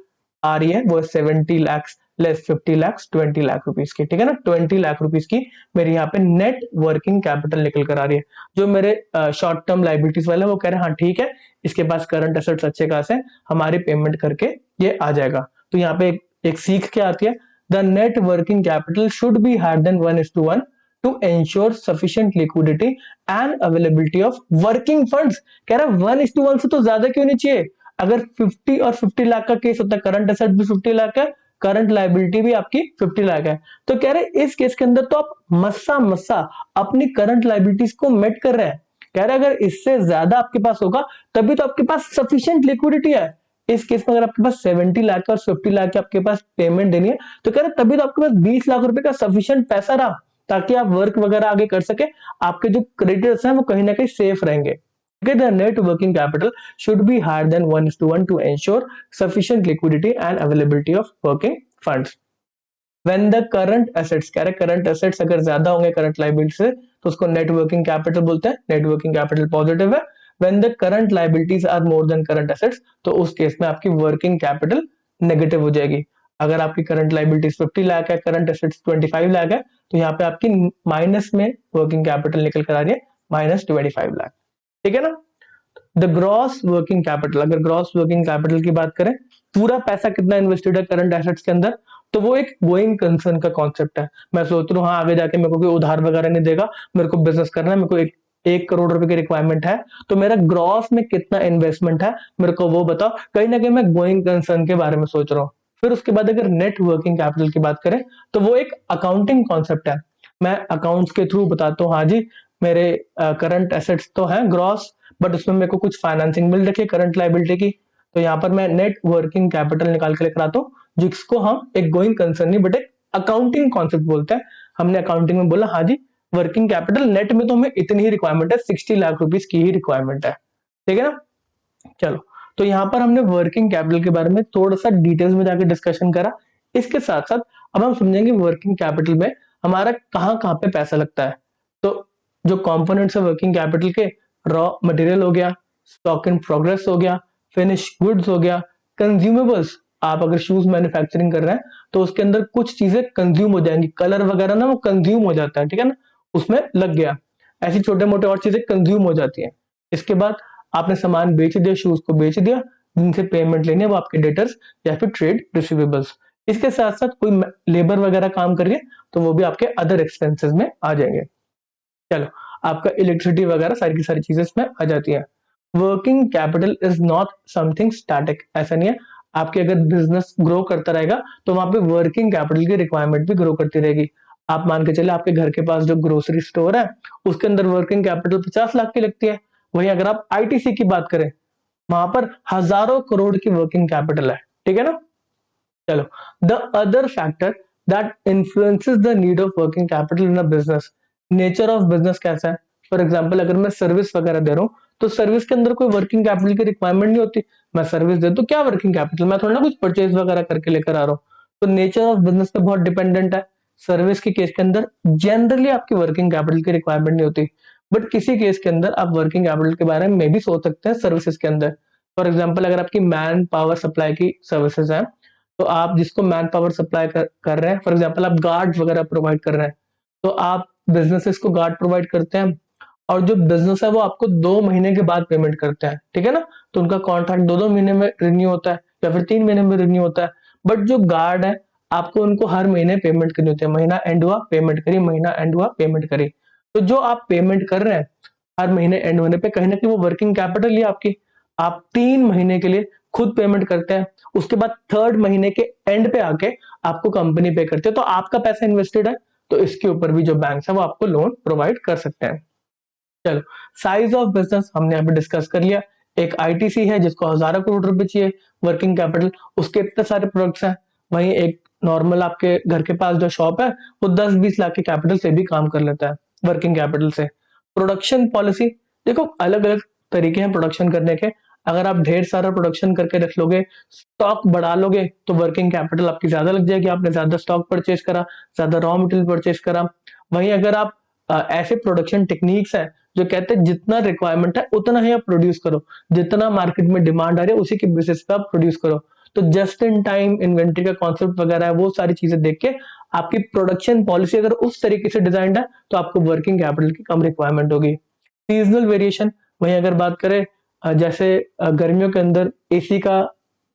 Speaker 1: आ रही है वो 70 लाख लेस 50 लाख 20 लाख रुपीज की, ठीक है ना। 20 लाख रुपीज की मेरी यहाँ पे नेट वर्किंग कैपिटल निकल कर आ रही है। जो मेरे शॉर्ट टर्म लाइबिलिटीज वाले वो कह रहे हैं हाँ ठीक है, इसके पास करंट एसेट्स अच्छे खासे हैं, हमारी पेमेंट करके ये आ जाएगा। तो यहाँ पे एक सीख क्या आती है, the net working capital should be higher than 1:1 to ensure sufficient liquidity and availability of working funds. कह रहा है 1:1 से तो ज्यादा क्यों नहीं चाहिए? अगर 50 और 50 लाख का केस होता है, करंट एसेट भी 50 लाख है, करंट लाइबिलिटी भी आपकी 50 लाख है, तो कह रहे इस केस के अंदर तो आप मस्सा अपनी करंट लाइबिलिटीज को मेट कर रहे हैं। कह रहे अगर इससे ज्यादा आपके पास होगा तभी तो आपके पास सफिशिएंट लिक्विडिटी है। इस केस में अगर आपके पास 70 लाख और 50 लाख की आपके पास पेमेंट देनी है, तो कह रहे तभी तो आपके पास 20 लाख रुपए का सफिशिएंट पैसा रहा ताकि आप वर्क वगैरह आगे कर सके, आपके जो क्रेडिटर्स हैं वो कहीं ना कहीं सेफ रहेंगे। The net working capital should be higher than 1:1 to ensure sufficient liquidity and availability of working funds. When the current assets, कह रहे current assets अगर ज्यादा होंगे current liability से तो उसको net working capital बोलते हैं, net working capital positive है। When the current liabilities are more than current assets तो उस केस में आपकी working capital negative हो जाएगी। अगर आपकी करंट लाइबिलिटीज 50 लाख है, करंट एसेट्स 25 लाख है, तो यहाँ पे आपकी माइनस में वर्किंग कैपिटल निकल कर आ रही है -25 लाख, ठीक है ना। द ग्रॉस वर्किंग कैपिटल, अगर ग्रॉस वर्किंग कैपिटल की बात करें, पूरा पैसा कितना इन्वेस्टेड है करंट एसेट्स के अंदर, तो वो एक गोइंग कंसर्न का कॉन्सेप्ट है। मैं सोच रहा हूँ हाँ आगे जाके मेरे को कोई उधार वगैरह नहीं देगा, मेरे को बिजनेस करना है, मेरे को एक करोड़ रुपए की रिक्वायरमेंट है, तो मेरा ग्रॉस में कितना इन्वेस्टमेंट है मेरे को वो बताओ। कहीं ना कहीं मैं गोइंग कंसर्न के बारे में सोच रहा हूँ। फिर उसके बाद अगर नेट वर्किंग कैपिटल की बात करें तो वो एक अकाउंटिंग कॉन्सेप्ट है। मैं अकाउंट्स के थ्रू बताता हूँ हाँ जी मेरे करंट एसेट्स तो हैं ग्रॉस, बट उसमें मेरे को कुछ फाइनेंसिंग मिल रखी है करंट लाइबिलिटी की, तो यहाँ पर मैं नेट वर्किंग कैपिटल निकाल के लेकर आता हूँ, जिसको हम एक गोइंग कंसर्न नहीं बट एक अकाउंटिंग कॉन्सेप्ट बोलते हैं। हमने अकाउंटिंग में बोला हाँ जी वर्किंग कैपिटल नेट में तो हमें इतनी ही रिक्वायरमेंट है, 60 लाख रुपीज की ही रिक्वायरमेंट है, ठीक है ना। चलो, तो यहाँ पर हमने वर्किंग कैपिटल के बारे में थोड़ा सा डिटेल्स में जाके डिस्कशन करा। इसके साथ साथ अब हम समझेंगे वर्किंग कैपिटल में हमारा कहाँ कहाँ पे पैसा लगता है। तो जो कंपोनेंट्स है वर्किंग कैपिटल के, रॉ मटेरियल हो गया, स्टॉक इन प्रोग्रेस हो गया, फिनिश गुड्स हो गया, कंज्यूमेबल्स, आप अगर शूज मैन्युफैक्चरिंग कर रहे हैं तो उसके अंदर कुछ चीजें कंज्यूम हो जाएंगी, कलर वगैरह ना वो कंज्यूम हो जाता है, ठीक है ना, उसमें लग गया, ऐसी छोटे मोटे और चीजें कंज्यूम हो जाती हैं। इसके बाद आपने सामान बेच दिया, शूज को बेच दिया, जिनसे पेमेंट लेनी है वो आपके डेटर्स या फिर ट्रेड रिसीवेबल्स। इसके साथ साथ कोई लेबर वगैरह काम कर रही है तो वो भी आपके अदर एक्सपेंसेस में आ जाएंगे। चलो, आपका इलेक्ट्रिसिटी वगैरह सारी की सारी चीजें इसमें आ जाती हैं। Working capital is not something static, ऐसा नहीं है। आपके अगर बिजनेस ग्रो करता रहेगा तो वहां पे वर्किंग कैपिटल की रिक्वायरमेंट भी ग्रो करती रहेगी। आप मान के चले आपके घर के पास जो ग्रोसरी स्टोर है उसके अंदर वर्किंग कैपिटल 50 लाख की लगती है। वहीं अगर आप आईटीसी की बात करें वहां पर हजारों करोड़ की वर्किंग कैपिटल है, ठीक है ना। चलो, the other factor that influences the need of working capital in a business, nature of business कैसा है। फॉर एग्जांपल अगर मैं सर्विस वगैरह दे रहा हूँ तो सर्विस के अंदर कोई वर्किंग कैपिटल की रिक्वायरमेंट नहीं होती। मैं सर्विस दे तो क्या वर्किंग कैपिटल, मैं थोड़ा ना कुछ परचेज वगैरह करके लेकर आ रहा हूँ। तो नेचर ऑफ बिजनेस पे बहुत डिपेंडेंट है। सर्विस के केस के अंदर जनरली आपकी वर्किंग कैपिटल की रिक्वायरमेंट नहीं होती, बट किसी केस के अंदर आप वर्किंग कैपिटल के बारे में भी सोच सकते हैं सर्विसेज के अंदर। फॉर एग्जाम्पल अगर आपकी मैन पावर सप्लाई की सर्विसेज है तो आप जिसको मैन पावर सप्लाई कर रहे हैं, फॉर एग्जांपल आप गार्ड वगैरह प्रोवाइड कर रहे हैं, तो आप बिजनेसेस को गार्ड प्रोवाइड करते हैं और जो बिजनेस है वो आपको 2 महीने के बाद पेमेंट करते हैं, ठीक है ना। तो उनका कॉन्ट्रैक्ट 2-2 महीने में रिन्यू होता है या फिर 3 महीने में रिन्यू होता है। बट जो गार्ड है आपको उनको हर महीने पेमेंट करनी होती है, महीना एंड हुआ पेमेंट करी, महीना एंड हुआ पेमेंट करी। तो जो आप पेमेंट कर रहे हैं हर महीने एंड होने पे कहीं ना कहीं वो वर्किंग कैपिटल ही आपकी। आप 3 महीने के लिए खुद पेमेंट करते हैं, उसके बाद थर्ड महीने के एंड पे आके आपको कंपनी पे करती है, तो आपका पैसा इन्वेस्टेड है, तो इसके ऊपर भी जो बैंक है वो आपको लोन प्रोवाइड कर सकते हैं। चलो, साइज ऑफ बिजनेस हमने यहाँ पे डिस्कस कर लिया। एक आईटीसी है जिसको हजारों करोड़ रुपए चाहिए वर्किंग कैपिटल, उसके इतने सारे प्रोडक्ट्स हैं। वहीं एक नॉर्मल आपके घर के पास जो शॉप है वो 10-20 लाख के कैपिटल से भी काम कर लेता है वर्किंग कैपिटल से। प्रोडक्शन पॉलिसी, देखो अलग अलग तरीके हैं प्रोडक्शन करने के। अगर आप ढेर सारा प्रोडक्शन करके रख लोगे, स्टॉक बढ़ा लोगे, तो वर्किंग कैपिटल आपकी ज्यादा लग जाएगी, आपने ज्यादा स्टॉक परचेज करा, ज्यादा रॉ मटेरियल परचेज करा। वहीं अगर आप ऐसे प्रोडक्शन टेक्निक्स हैं जो कहते हैं जितना रिक्वायरमेंट है उतना ही आप प्रोड्यूस करो, जितना मार्केट में डिमांड आ रही है उसी के बेसिस पे आप प्रोड्यूस करो, तो जस्ट इन टाइम इन्वेंट्री का कॉन्सेप्ट वगैरह है, वो सारी चीजें देख के आपकी प्रोडक्शन पॉलिसी अगर उस तरीके से डिजाइंड है तो आपको वर्किंग कैपिटल की कम रिक्वायरमेंट होगी। सीजनल वेरिएशन, वहीं अगर बात करें जैसे गर्मियों के अंदर एसी का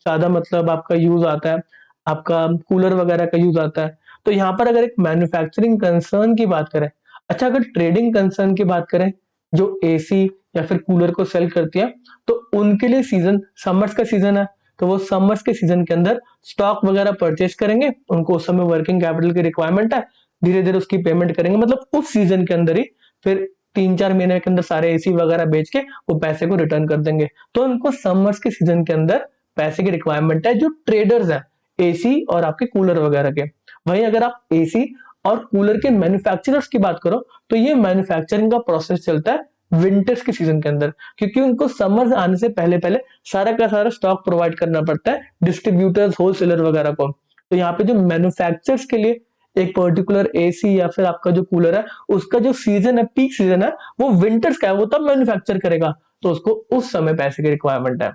Speaker 1: ज्यादा मतलब आपका यूज आता है, आपका कूलर वगैरह का यूज आता है, तो यहाँ पर अगर एक मैन्युफैक्चरिंग कंसर्न की बात करें, अच्छा अगर ट्रेडिंग कंसर्न की बात करें जो एसी या फिर कूलर को सेल करती है, तो उनके लिए सीजन समर्स का सीजन है, तो वो समर्स के सीजन के अंदर स्टॉक वगैरह परचेज करेंगे, उनको उस समय वर्किंग कैपिटल की रिक्वायरमेंट है, धीरे धीरे उसकी पेमेंट करेंगे, मतलब उस सीजन के अंदर ही फिर 3-4 महीने के अंदर सारे एसी वगैरह बेच के वो पैसे को रिटर्न कर देंगे। तो उनको समर्स के सीजन के अंदर पैसे की रिक्वायरमेंट है जो ट्रेडर्स है एसी और आपके कूलर वगैरह के। वहीं अगर आप एसी और कूलर के मैन्युफैक्चरर्स की बात करो तो ये मैन्युफैक्चरिंग का प्रोसेस चलता है विंटर्स के सीजन के अंदर, क्योंकि उनको समर आने से पहले पहले सारा का सारा स्टॉक प्रोवाइड करना पड़ता है डिस्ट्रीब्यूटर्स होलसेलर वगैरह को। तो यहाँ पे जो मैन्युफैक्चरर्स के लिए एक पर्टिकुलर एसी या फिर आपका जो कूलर है उसका जो सीजन है, पीक सीजन है, वो विंटर्स का है, वो तब मैन्युफैक्चर करेगा, तो उसको उस समय पैसे की रिक्वायरमेंट है।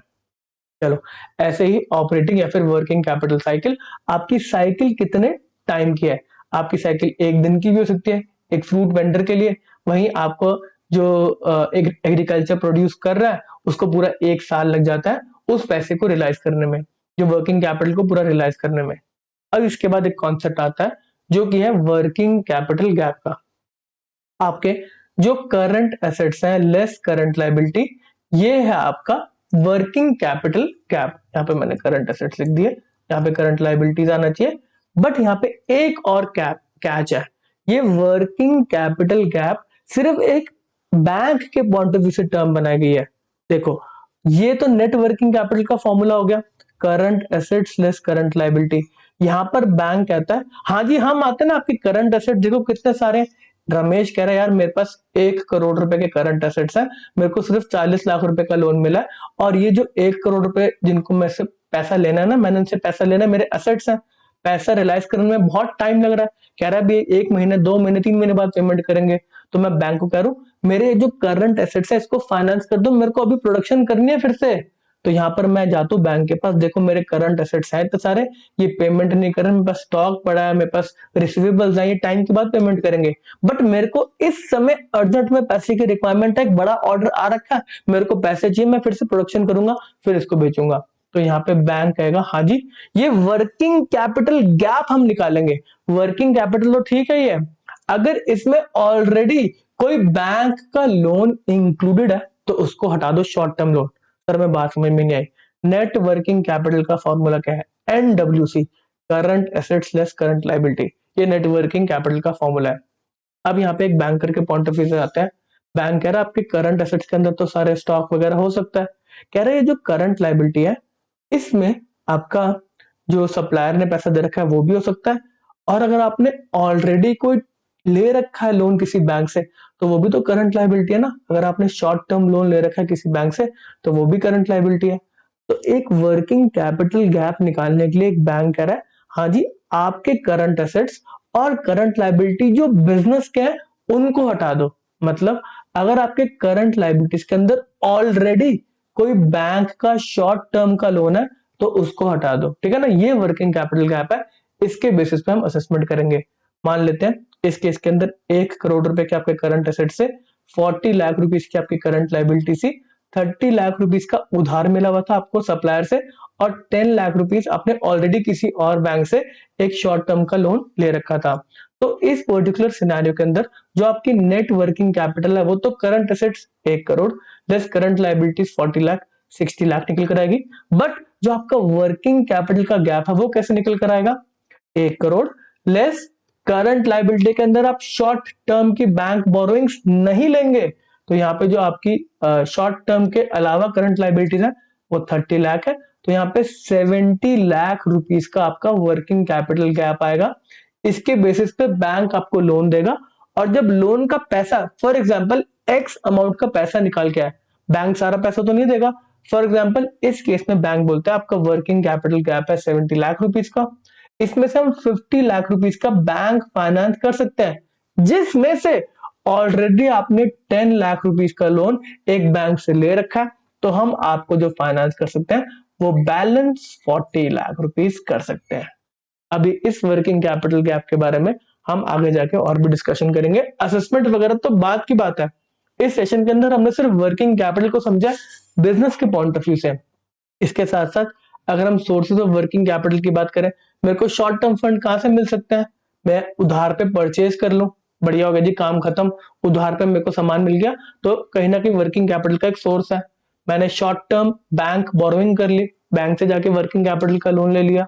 Speaker 1: चलो, ऐसे ही ऑपरेटिंग या फिर वर्किंग कैपिटल साइकिल, आपकी साइकिल कितने टाइम की है। आपकी साइकिल एक दिन की भी हो सकती है एक फ्रूट वेंडर के लिए, वहीं आपको जो एग्रीकल्चर प्रोड्यूस कर रहा है उसको पूरा 1 साल लग जाता है उस पैसे को रियलाइज करने में, जो वर्किंग कैपिटल को पूरा रियलाइज करने में। अब इसके बाद एक कॉन्सेप्ट आता है जो कि है वर्किंग कैपिटल गैप का। आपके जो करंट एसेट्स हैं लेस करंट लायबिलिटी, ये है आपका वर्किंग कैपिटल गैप। यहाँ पे मैंने करंट एसेट्स लिख दिए, यहाँ पे करंट लायबिलिटीज आना चाहिए, बट यहाँ पे एक और कैच है, ये वर्किंग कैपिटल गैप सिर्फ एक बैंक के पॉइंट ऑफ व्यू से टर्म बनाई गई है। देखो, ये तो नेट वर्किंग कैपिटल का फॉर्मूला हो गया, current assets less current liability. यहाँ पर बैंक कहता है हाँ जी, हम आते हैं ना आपकी करंट एसेट देखो कितने सारे। रमेश कह रहा है यार मेरे पास 1 करोड़ रुपए के करंट एसेट्स हैं, मेरे को सिर्फ 40 लाख रुपए का लोन मिला है, और ये जो 1 करोड़ रुपए जिनको मैं से पैसा लेना है ना, मैंने उनसे पैसा लेना है, मेरे एसेट्स हैं, पैसा रियलाइज करने में बहुत टाइम लग रहा है, कह रहा है अभी 1 महीने 2 महीने 3 महीने बाद पेमेंट करेंगे। तो मैं बैंक को कह रहा हूँ मेरे जो करंट एसेट्स है इसको फाइनेंस कर दो, मेरे को अभी प्रोडक्शन करनी है फिर से। तो यहाँ पर मैं जाता हूँ बैंक के पास, देखो मेरे करंट एसेट्स हैं तो सारे, ये पेमेंट नहीं कर रहे, मेरे पास स्टॉक पड़ा है, मेरे पास रिसीवेबल्स है, ये टाइम के बाद पेमेंट करेंगे। बट मेरे को इस समय अर्जेंट में पैसे की रिक्वायरमेंट है, एक बड़ा ऑर्डर आ रखा है, मेरे को पैसे चाहिए, मैं फिर से प्रोडक्शन करूंगा, फिर इसको बेचूंगा। तो यहाँ पे बैंक कहेगा हाँ जी, ये वर्किंग कैपिटल गैप हम निकालेंगे। वर्किंग कैपिटल तो ठीक है ये, अगर इसमें ऑलरेडी कोई बैंक का लोन इंक्लूडेड है तो उसको हटा दो, शॉर्ट टर्म लोन। सर मैं बात समझ में नहीं आई। नेट वर्किंग कैपिटल का फॉर्मूला क्या है? NWC, current assets less current liability. ये नेट वर्किंग कैपिटल का फॉर्मूला है। अब यहाँ पे एक बैंकर के पॉइंट ऑफ व्यू से आता है, बैंक कह रहा है आपके करंट एसेट्स के अंदर तो सारे स्टॉक वगैरह हो सकता है, कह रहे हैं ये जो करंट लायबिलिटी है इसमें आपका जो सप्लायर ने पैसा दे रखा है वो भी हो सकता है, और अगर आपने ऑलरेडी कोई ले रखा है लोन किसी बैंक से तो वो भी तो करंट लायबिलिटी है ना। अगर आपने शॉर्ट टर्म लोन ले रखा है किसी बैंक से तो वो भी करंट लायबिलिटी है। तो एक वर्किंग कैपिटल गैप निकालने के लिए एक बैंक कह रहा है हाँ जी, आपके करंट एसेट्स और करंट लायबिलिटी जो बिजनेस के हैं उनको हटा दो। मतलब अगर आपके करंट लायबिलिटीज के अंदर ऑलरेडी कोई बैंक का शॉर्ट टर्म का लोन है तो उसको हटा दो, ठीक है ना। ये वर्किंग कैपिटल गैप है, इसके बेसिस पे हम असेसमेंट करेंगे। मान लेते हैं इस केस के अंदर 1 करोड़ रुपए के आपके करंट एसेट से 40 लाख रुपीस की आपकी करंट लायबिलिटी सी, 30 लाख रुपीस का उधार मिला हुआ था आपको सप्लायर से, और 10 लाख रुपीस आपने ऑलरेडी किसी और बैंक से एक शॉर्ट टर्म का लोन ले रखा था। तो इस पर्टिकुलर सिनेरियो के अंदर जो आपकी नेट वर्किंग कैपिटल है वो तो current assets 1 crore less current liabilities 40 lakh 60 lakh निकल कर आएगी। बट जो आपका वर्किंग कैपिटल का गैप है वो कैसे निकल कर आएगा? 1 करोड़ लेस करंट लायबिलिटी के अंदर आप शॉर्ट टर्म की बैंक बोरोइंग्स नहीं लेंगे, तो यहाँ पे जो आपकी शॉर्ट टर्म के अलावा करंट लायबिलिटीज है वो 30 लाख है। तो यहाँ पे 70 लाख रुपीस का आपका वर्किंग कैपिटल गैप आएगा। इसके बेसिस पे बैंक आपको लोन देगा, और जब लोन का पैसा फॉर एग्जांपल एक्स अमाउंट का पैसा निकाल के आए, बैंक सारा पैसा तो नहीं देगा। फॉर एग्जांपल इस केस में बैंक बोलता है आपका वर्किंग कैपिटल गैप है 70 लाख रुपीस का, इसमें से हम 50 लाख रुपीस का बैंक फाइनेंस कर सकते हैं, जिसमें से ऑलरेडी आपने 10 लाख रुपीस का लोन एक बैंक से ले रखा है, तो हम आपको जो फाइनेंस कर सकते हैं वो बैलेंस 40 लाख रुपीस कर सकते हैं। अभी इस वर्किंग कैपिटल गैप के बारे में हम आगे जाके और भी डिस्कशन करेंगे। असेसमेंट वगैरह तो बात की बात है, इस सेशन के अंदर हमने सिर्फ वर्किंग कैपिटल को समझा बिजनेस के पॉइंट ऑफ व्यू से। इसके साथ साथ अगर हम सोर्सेज ऑफ वर्किंग कैपिटल की बात करें, मेरे को शॉर्ट टर्म फंड कहां से मिल सकते हैं? मैं उधार पे परचेज कर लूं, बढ़िया हो गया जी, काम खत्म, उधार पे मेरे को सामान मिल गया, तो कहीं ना कहीं वर्किंग कैपिटल का एक सोर्स है। मैंने शॉर्ट टर्म बैंक बोरोइंग कर ली, बैंक से जाके वर्किंग कैपिटल का लोन ले लिया,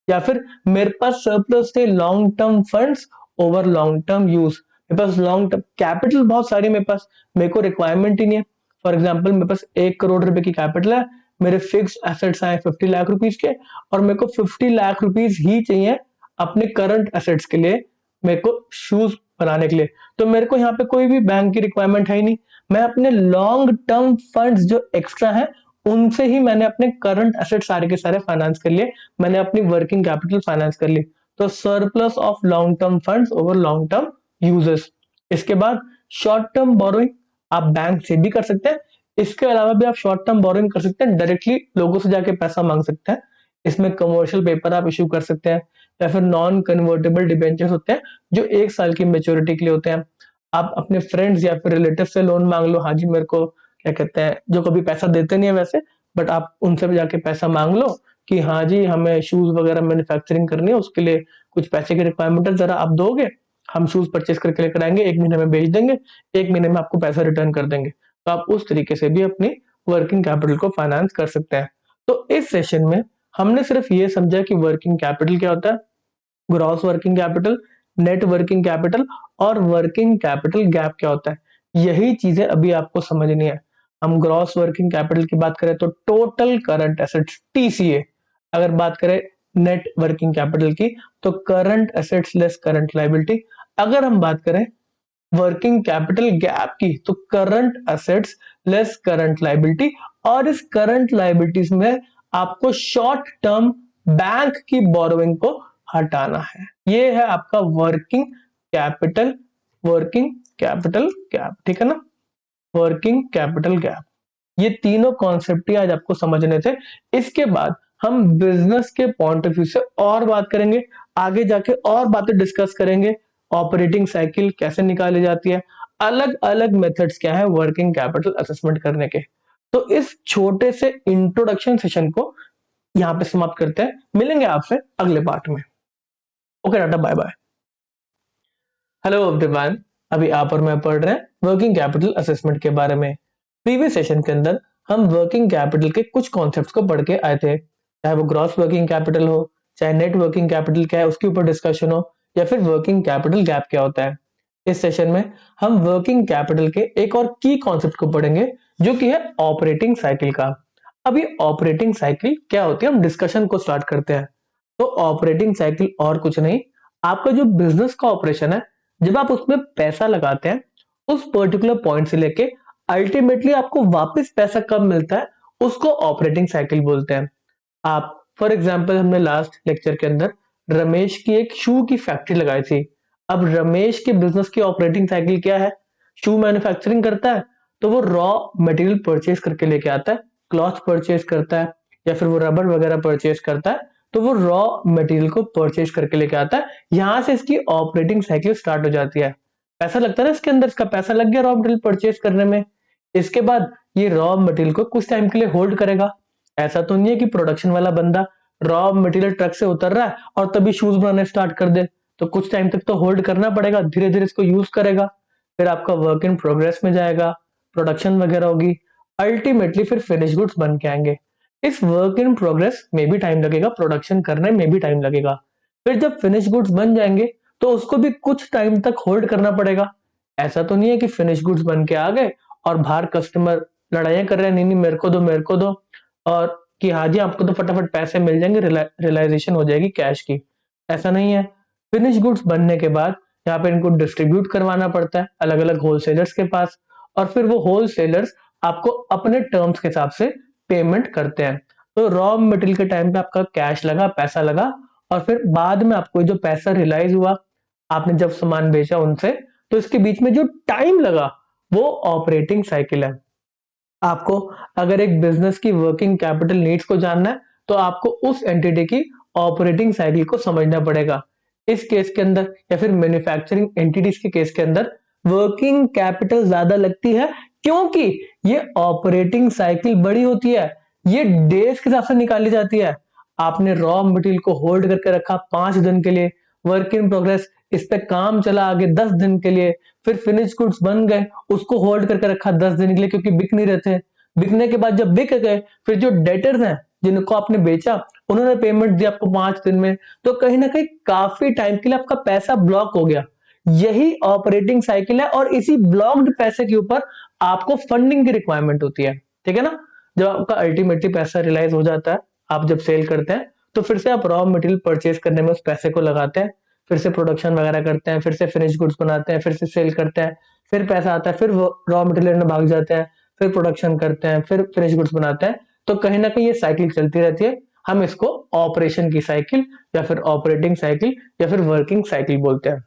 Speaker 1: या फिर मेरे पास सरप्लस थे long term funds over long term use, मेरे पास लॉन्ग टर्म कैपिटल बहुत सारी मेरे पास, मेरे को रिक्वायरमेंट ही नहीं है। फॉर एग्जाम्पल मेरे पास 1 करोड़ रुपए की कैपिटल है, मेरे फिक्स एसेट्स आए 50 लाख रुपीस के, और मेरे को 50 लाख रुपीस ही चाहिए अपने करंट एसेट्स के लिए, मेरे को शूज बनाने के लिए। तो मेरे को यहाँ पे कोई भी बैंक की रिक्वायरमेंट है ही नहीं, मैं अपने लॉन्ग टर्म फंड्स जो एक्स्ट्रा है उनसे ही मैंने अपने करंट एसेट सारे के सारे फाइनेंस कर लिए, मैंने अपनी वर्किंग कैपिटल फाइनेंस कर ली। तो surplus of long term funds over long term uses. इसके बाद शॉर्ट टर्म बोरोइंग आप बैंक से भी कर सकते हैं, इसके अलावा भी आप शॉर्ट टर्म बोरोइंग कर सकते हैं, डायरेक्टली लोगों से जाके पैसा मांग सकते हैं। इसमें कमर्शियल पेपर आप इश्यू कर सकते हैं, या फिर नॉन कन्वर्टेबल डिबेंचर्स होते हैं जो 1 साल की मेच्योरिटी के लिए होते हैं। आप अपने फ्रेंड्स या फिर रिलेटिव से लोन मांग लो, हाँ जी मेरे को क्या कहते हैं, जो कभी पैसा देते नहीं है वैसे, बट आप उनसे भी जाके पैसा मांग लो कि हाँ जी हमें शूज वगैरह मैन्युफैक्चरिंग करनी है, उसके लिए कुछ पैसे की रिक्वायरमेंट है, जरा आप दोगे, हम शूज परचेस करके लेकर आएंगे, 1 महीने में बेच देंगे, 1 महीने में आपको पैसा रिटर्न कर देंगे। तो आप उस तरीके से भी अपनी वर्किंग कैपिटल को फाइनेंस कर सकते हैं। तो इस सेशन में हमने सिर्फ ये समझा कि वर्किंग कैपिटल क्या होता है, gross working capital, net working capital और वर्किंग कैपिटल गैप क्या होता है, यही चीजें अभी आपको समझनी है। हम ग्रॉस वर्किंग कैपिटल की बात करें तो टोटल करंट एसेट्स TCA, अगर बात करें नेट वर्किंग कैपिटल की तो current assets less current liability, अगर हम बात करें वर्किंग कैपिटल गैप की तो current assets less current liability, और इस करंट लायबिलिटीज में आपको शॉर्ट टर्म बैंक की बोरोइंग को हटाना है। ये है आपका working capital, working capital gap, ठीक है ना, वर्किंग कैपिटल गैप। ये तीनों कॉन्सेप्ट ही आज आपको समझने थे। इसके बाद हम बिजनेस के पॉइंट ऑफ व्यू से और बात करेंगे, आगे जाके और बातें डिस्कस करेंगे। ऑपरेटिंग साइकिल कैसे निकाली जाती है, अलग अलग मेथड्स क्या है वर्किंग कैपिटल असेसमेंट करने के। तो इस छोटे से इंट्रोडक्शन सेशन को यहाँ पे समाप्त करते हैं। मिलेंगे आपसे अगले पार्ट में। Okay tata, bye bye. Hello everyone, अभी आप और मैं पढ़ रहे हैं वर्किंग कैपिटल असेसमेंट के बारे में। प्रीवियस सेशन के अंदर हम वर्किंग कैपिटल के कुछ कॉन्सेप्ट्स को पढ़ के आए थे, चाहे वो ग्रॉस वर्किंग कैपिटल हो, चाहे नेट वर्किंग कैपिटल क्या है उसके ऊपर डिस्कशन हो, या फिर वर्किंग कैपिटल गैप क्या होता है। इस सेशन में हम वर्किंग कैपिटल के एक और की कॉन्सेप्ट को पढ़ेंगे, जो कि है ऑपरेटिंग साइकिल का। अभी ऑपरेटिंग साइकिल क्या होती है, हम डिस्कशन को स्टार्ट करते हैं। तो ऑपरेटिंग साइकिल और कुछ नहीं, आपका जो बिजनेस का ऑपरेशन है, जब आप उसमें पैसा लगाते हैं, उस पर्टिकुलर पॉइंट से लेके अल्टीमेटली आपको वापस पैसा कब मिलता है, उसको ऑपरेटिंग साइकिल बोलते हैं। आप फॉर एग्जांपल, हमने लास्ट लेक्चर के अंदर रमेश की एक शू की फैक्ट्री लगाई थी। अब रमेश के बिजनेस की ऑपरेटिंग साइकिल क्या है, शू मैन्युफैक्चरिंग करता है तो वो रॉ मटेरियल परचेज करके लेके आता है, क्लॉथ परचेज करता है, या फिर वो रबर वगैरह परचेज करता है तो वो रॉ मटेरियल को परचेज करके लेके आता है। यहां से इसकी ऑपरेटिंग साइकिल स्टार्ट हो जाती है। पैसा लगता है ना इसके अंदर, इसका पैसा लग गया रॉ मटेरियल परचेज करने में। इसके बाद ये रॉ मटेरियल को कुछ टाइम के लिए होल्ड करेगा। ऐसा तो नहीं है कि प्रोडक्शन वाला बंदा रॉ मटेरियल ट्रक से उतर रहा है और तभी शूज बनाने स्टार्ट कर दे। तो कुछ टाइम तक तो होल्ड करना पड़ेगा, धीरे धीरे इसको यूज करेगा, फिर आपका वर्क इन प्रोग्रेस में जाएगा, प्रोडक्शन वगैरह होगी, अल्टीमेटली फिर फिनिश गुड्स बन के आएंगे। इस वर्क इन प्रोग्रेस में भी टाइम लगेगा, प्रोडक्शन करने में भी टाइम लगेगा। फिर जब फिनिश गुड्स बन जाएंगे तो उसको भी कुछ टाइम तक होल्ड करना पड़ेगा। ऐसा तो नहीं है कि फिनिश गुड्स बन के आ गए और बाहर कस्टमर लड़ाइयां कर रहे हैं, नहीं नहीं मेरे को दो मेरे को दो, और कि हाँ जी आपको तो फटाफट पैसे मिल जाएंगे, रियलाइजेशन हो जाएगी कैश की। ऐसा नहीं है। फिनिश गुड्स बनने के बाद यहाँ पे इनको डिस्ट्रीब्यूट करवाना पड़ता है अलग अलग होलसेलर्स के पास, और फिर वो होलसेलर्स आपको अपने टर्म्स के हिसाब से पेमेंट करते हैं। तो रॉ मटेरियल के टाइम पे आपका कैश लगा, पैसा लगा, और फिर बाद में आपको जो पैसा रियलाइज हुआ, आपने जब सामान बेचा उनसे, तो इसके बीच में जो टाइम लगा वो ऑपरेटिंग साइकिल है। आपको अगर एक बिजनेस की वर्किंग कैपिटल नीड्स को जानना है तो आपको उस एंटिटी की ऑपरेटिंग साइकिल को समझना पड़ेगा। इस केस के अंदर या फिर मैन्युफैक्चरिंग एंटिटीज के केस के अंदर वर्किंग कैपिटल ज्यादा लगती है, क्योंकि ये ऑपरेटिंग साइकिल बड़ी होती है, ये डेज के हिसाब से निकाली जाती है। आपने रॉ मटेरियल को होल्ड करके रखा 5 दिन के लिए, वर्क इन प्रोग्रेस इस पे काम चला आगे 10 दिन के लिए, फिर फिनिश गुड्स बन गए, उसको होल्ड करके रखा 10 दिन के लिए क्योंकि बिक नहीं रहे थे। बिकने के बाद जब बिक गए, फिर जो डेटर्स हैं जिनको आपने बेचा, उन्होंने पेमेंट दी आपको 5 दिन में, तो कहीं ना कहीं काफी टाइम के लिए आपका पैसा ब्लॉक हो गया। यही ऑपरेटिंग साइकिल है, और इसी ब्लॉक्ड पैसे के ऊपर आपको फंडिंग की रिक्वायरमेंट होती है, ठीक है ना। जब आपका अल्टीमेटली पैसा रियलाइज हो जाता है, आप जब सेल करते हैं, तो फिर से आप रॉ मटेरियल परचेज करने में उस पैसे को लगाते हैं, फिर से प्रोडक्शन वगैरह करते हैं, फिर से फिनिश गुड्स बनाते हैं, फिर से सेल करते हैं, फिर पैसा आता है, फिर रॉ मटेरियल में भाग जाते हैं, फिर प्रोडक्शन करते हैं, फिर फिनिश गुड्स बनाते हैं। तो कहीं ना कहीं ये साइकिल चलती रहती है। हम इसको ऑपरेशन की साइकिल या फिर ऑपरेटिंग साइकिल या फिर वर्किंग साइकिल बोलते हैं।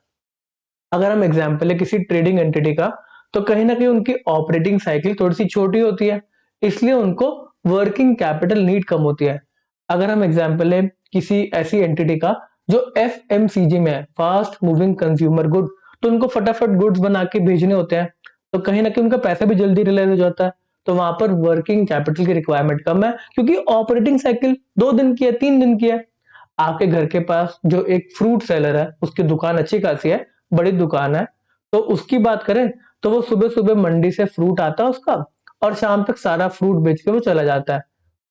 Speaker 1: अगर हम एग्जाम्पल है किसी ट्रेडिंग एंटिटी का, तो कहीं ना कहीं उनकी ऑपरेटिंग साइकिल थोड़ी सी छोटी होती है, इसलिए उनको वर्किंग कैपिटल नीड कम होती है। अगर हम एग्जाम्पल है किसी ऐसी एंटिटी का जो एफएमसीजी में है, फास्ट मूविंग कंज्यूमर गुड, तो उनको फटाफट गुड्स बना के भेजने होते हैं, तो कहीं ना कहीं उनका पैसा भी जल्दी रिलीज हो जाता है। तो वहां पर वर्किंग कैपिटल की रिक्वायरमेंट कम है, क्योंकि ऑपरेटिंग साइकिल 2 दिन की है, 3 दिन की है। आपके घर के पास जो एक फ्रूट सेलर है, उसकी दुकान अच्छी खासी है, बड़ी दुकान है, तो उसकी बात करें तो वो सुबह सुबह मंडी से फ्रूट आता है उसका, और शाम तक सारा फ्रूट बेच के वो चला जाता है।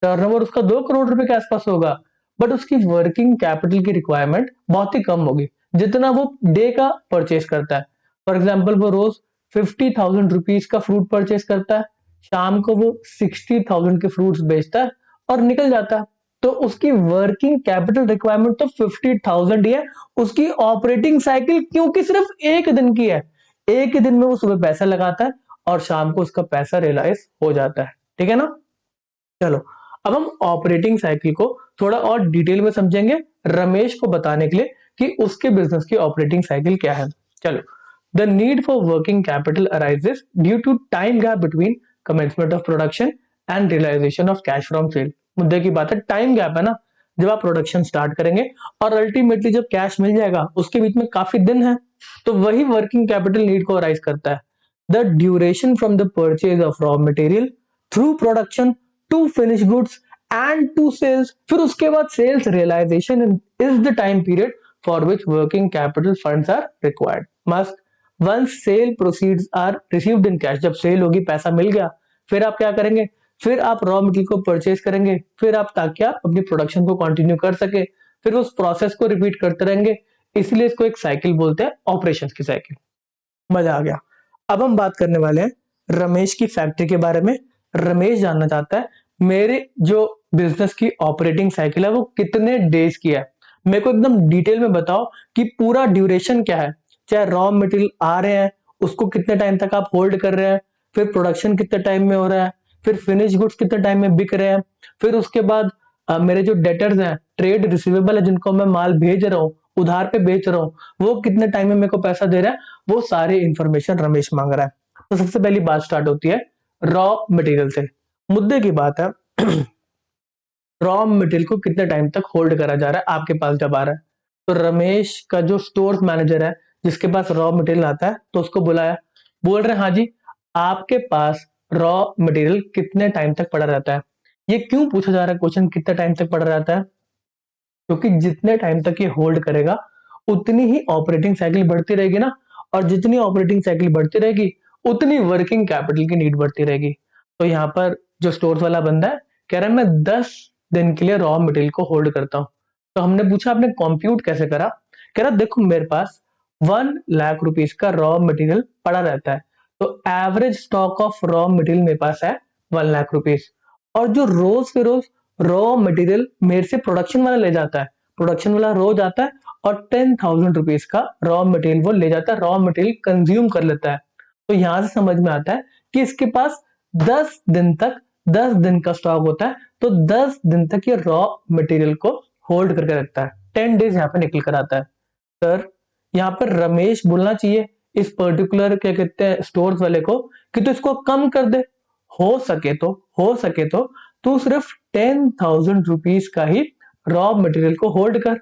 Speaker 1: टर्नओवर उसका 2 करोड़ रुपए के आसपास होगा, बट उसकी वर्किंग कैपिटल की रिक्वायरमेंट बहुत ही कम होगी, जितना वो डे का परचेस करता है। फॉर एग्जाम्पल, वो रोज 50,000 रुपीज का फ्रूट परचेस करता है, शाम को वो 60,000 के फ्रूट्स बेचता है और निकल जाता है। तो उसकी वर्किंग कैपिटल रिक्वायरमेंट तो 50,000 ही है, उसकी ऑपरेटिंग साइकिल क्योंकि सिर्फ 1 दिन की है, एक ही दिन में वो सुबह पैसा लगाता है और शाम को उसका पैसा रियलाइज हो जाता है, ठीक है ना। चलो, अब हम ऑपरेटिंग साइकिल को थोड़ा और डिटेल में समझेंगे रमेश को बताने के लिए कि उसके बिजनेस की ऑपरेटिंग साइकिल क्या है। चलो, the need for working capital arises due to time gap between commencement of production and realisation of cash from sale. मुद्दे की बात है, टाइम गैप है ना, जब आप प्रोडक्शन स्टार्ट करेंगे और अल्टीमेटली जब कैश मिल जाएगा उसके बीच में काफी दिन है, तो वही वर्किंग कैपिटल नीड को अराइज करता है। The duration from the purchase of raw material through production to finish goods and to sales, फिर उसके बाद sales realisation is the time period for which working capital funds are required. Must once sale proceeds are received in cash, जब sale होगी पैसा मिल गया, फिर आप क्या करेंगे, फिर आप रॉ मटेरियल को परचेज करेंगे, फिर आप ताकि आप अपनी प्रोडक्शन को कंटिन्यू कर सके, फिर उस प्रोसेस को रिपीट करते रहेंगे। इसलिए इसको एक साइकिल बोलते हैं, ऑपरेशंस की साइकिल। मजा आ गया। अब हम बात करने वाले हैं रमेश की फैक्ट्री के बारे में। रमेश जानना चाहता है मेरे जो बिजनेस की ऑपरेटिंग साइकिल है वो कितने डेज की है। मेरे को एकदम डिटेल में बताओ कि पूरा ड्यूरेशन क्या है, चाहे रॉ मटेरियल आ रहे हैं उसको कितने टाइम तक आप होल्ड कर रहे हैं, फिर प्रोडक्शन कितने टाइम में हो रहा है, फिर फिनिश गुड्स कितने टाइम में बिक रहे हैं, फिर उसके बाद मेरे जो डेटर्स हैं, ट्रेड रिसीवेबल है जिनको मैं माल भेज रहा हूँ, उधार पे बेच रहा हूँ, वो कितने टाइम में मेरे को पैसा दे रहा है, वो सारे इंफॉर्मेशन रमेश मांग रहा है। तो सबसे पहली बात स्टार्ट होती है रॉ मटेरियल से। मुद्दे की बात है रॉ मटेरियल को कितने टाइम तक होल्ड करा जा रहा है आपके पास जब आ रहा है। तो रमेश का जो स्टोर मैनेजर है जिसके पास रॉ मटेरियल आता है, तो उसको बुलाया, बोल रहे हैं हाँ जी आपके पास रॉ मटेरियल कितने टाइम तक पड़ा रहता है। ये क्यों पूछा जा रहा है क्वेश्चन, कितने टाइम तक पड़ा रहता है, क्योंकि जितने टाइम तक ये होल्ड करेगा उतनी ही ऑपरेटिंग साइकिल बढ़ती रहेगी ना, और जितनी ऑपरेटिंग साइकिल बढ़ती रहेगी उतनी वर्किंग कैपिटल की नीड बढ़ती रहेगी। तो यहाँ पर जो स्टोर वाला बंदा है कह रहा है मैं 10 दिन के लिए रॉ मटेरियल को होल्ड करता हूँ। तो हमने पूछा आपने कंप्यूट कैसे करा, कह रहा देखो मेरे पास 1 लाख रुपीस का रॉ मटेरियल पड़ा रहता है, तो average stock of raw material मेरे पास है 1 लाख रुपीस, और जो रोज के रोज रॉ मटेरियल मेरे से प्रोडक्शन वाला ले जाता है, प्रोडक्शन वाला रोज आता है और 10,000 रुपीज का रॉ मटेरियल वो ले जाता है, रॉ मटेरियल कंज्यूम कर लेता है। तो यहां से समझ में आता है कि इसके पास 10 दिन तक 10 दिन का स्टॉक होता है, तो 10 दिन तक ये रॉ मटेरियल को होल्ड करके रखता है। 10 डेज यहाँ पे निकल कर आता है। सर यहाँ पर रमेश बोलना चाहिए इस पर्टिकुलर क्या कहते हैं स्टोर वाले को कि तो इसको कम कर दे, हो सके तो तू सिर्फ 10,000 रुपीज का ही रॉ मटेरियल को होल्ड कर,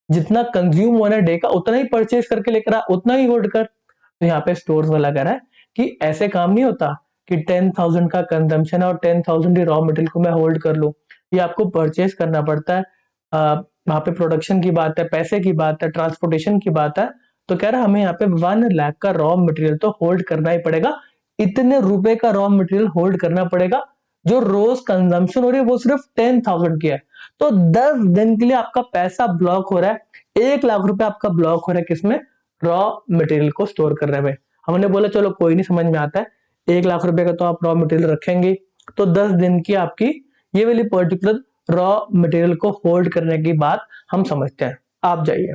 Speaker 1: जितना कंज्यूम होना डे का उतना ही परचेज करके लेकर आ, उतना ही होल्ड कर। तो यहाँ पे स्टोर वाला कह रहा है कि ऐसे काम नहीं होता कि 10,000 का कंजम्पशन है और 10,000 ही रॉ मटेरियल को मैं होल्ड कर लूं, ये आपको परचेज करना पड़ता है। वहां पे प्रोडक्शन की बात है, पैसे की बात है, ट्रांसपोर्टेशन की बात है। तो कह रहा है हमें यहाँ पे 1 लाख का रॉ मटेरियल तो होल्ड करना ही पड़ेगा, इतने रुपए का रॉ मटेरियल होल्ड करना पड़ेगा, जो रोज कंजम्पशन हो रही है वो सिर्फ 10,000 की है। तो 10 दिन के लिए आपका पैसा ब्लॉक हो रहा है, 1 लाख रुपए आपका ब्लॉक हो रहा है किसमें, रॉ मटेरियल को स्टोर करने में। हमने बोला चलो कोई नहीं, समझ में आता है, 1 लाख रुपए का तो आप रॉ मटेरियल रखेंगे, तो 10 दिन की आपकी ये वाली पर्टिकुलर रॉ मटेरियल को होल्ड करने की बात हम समझते हैं। आप जाइए,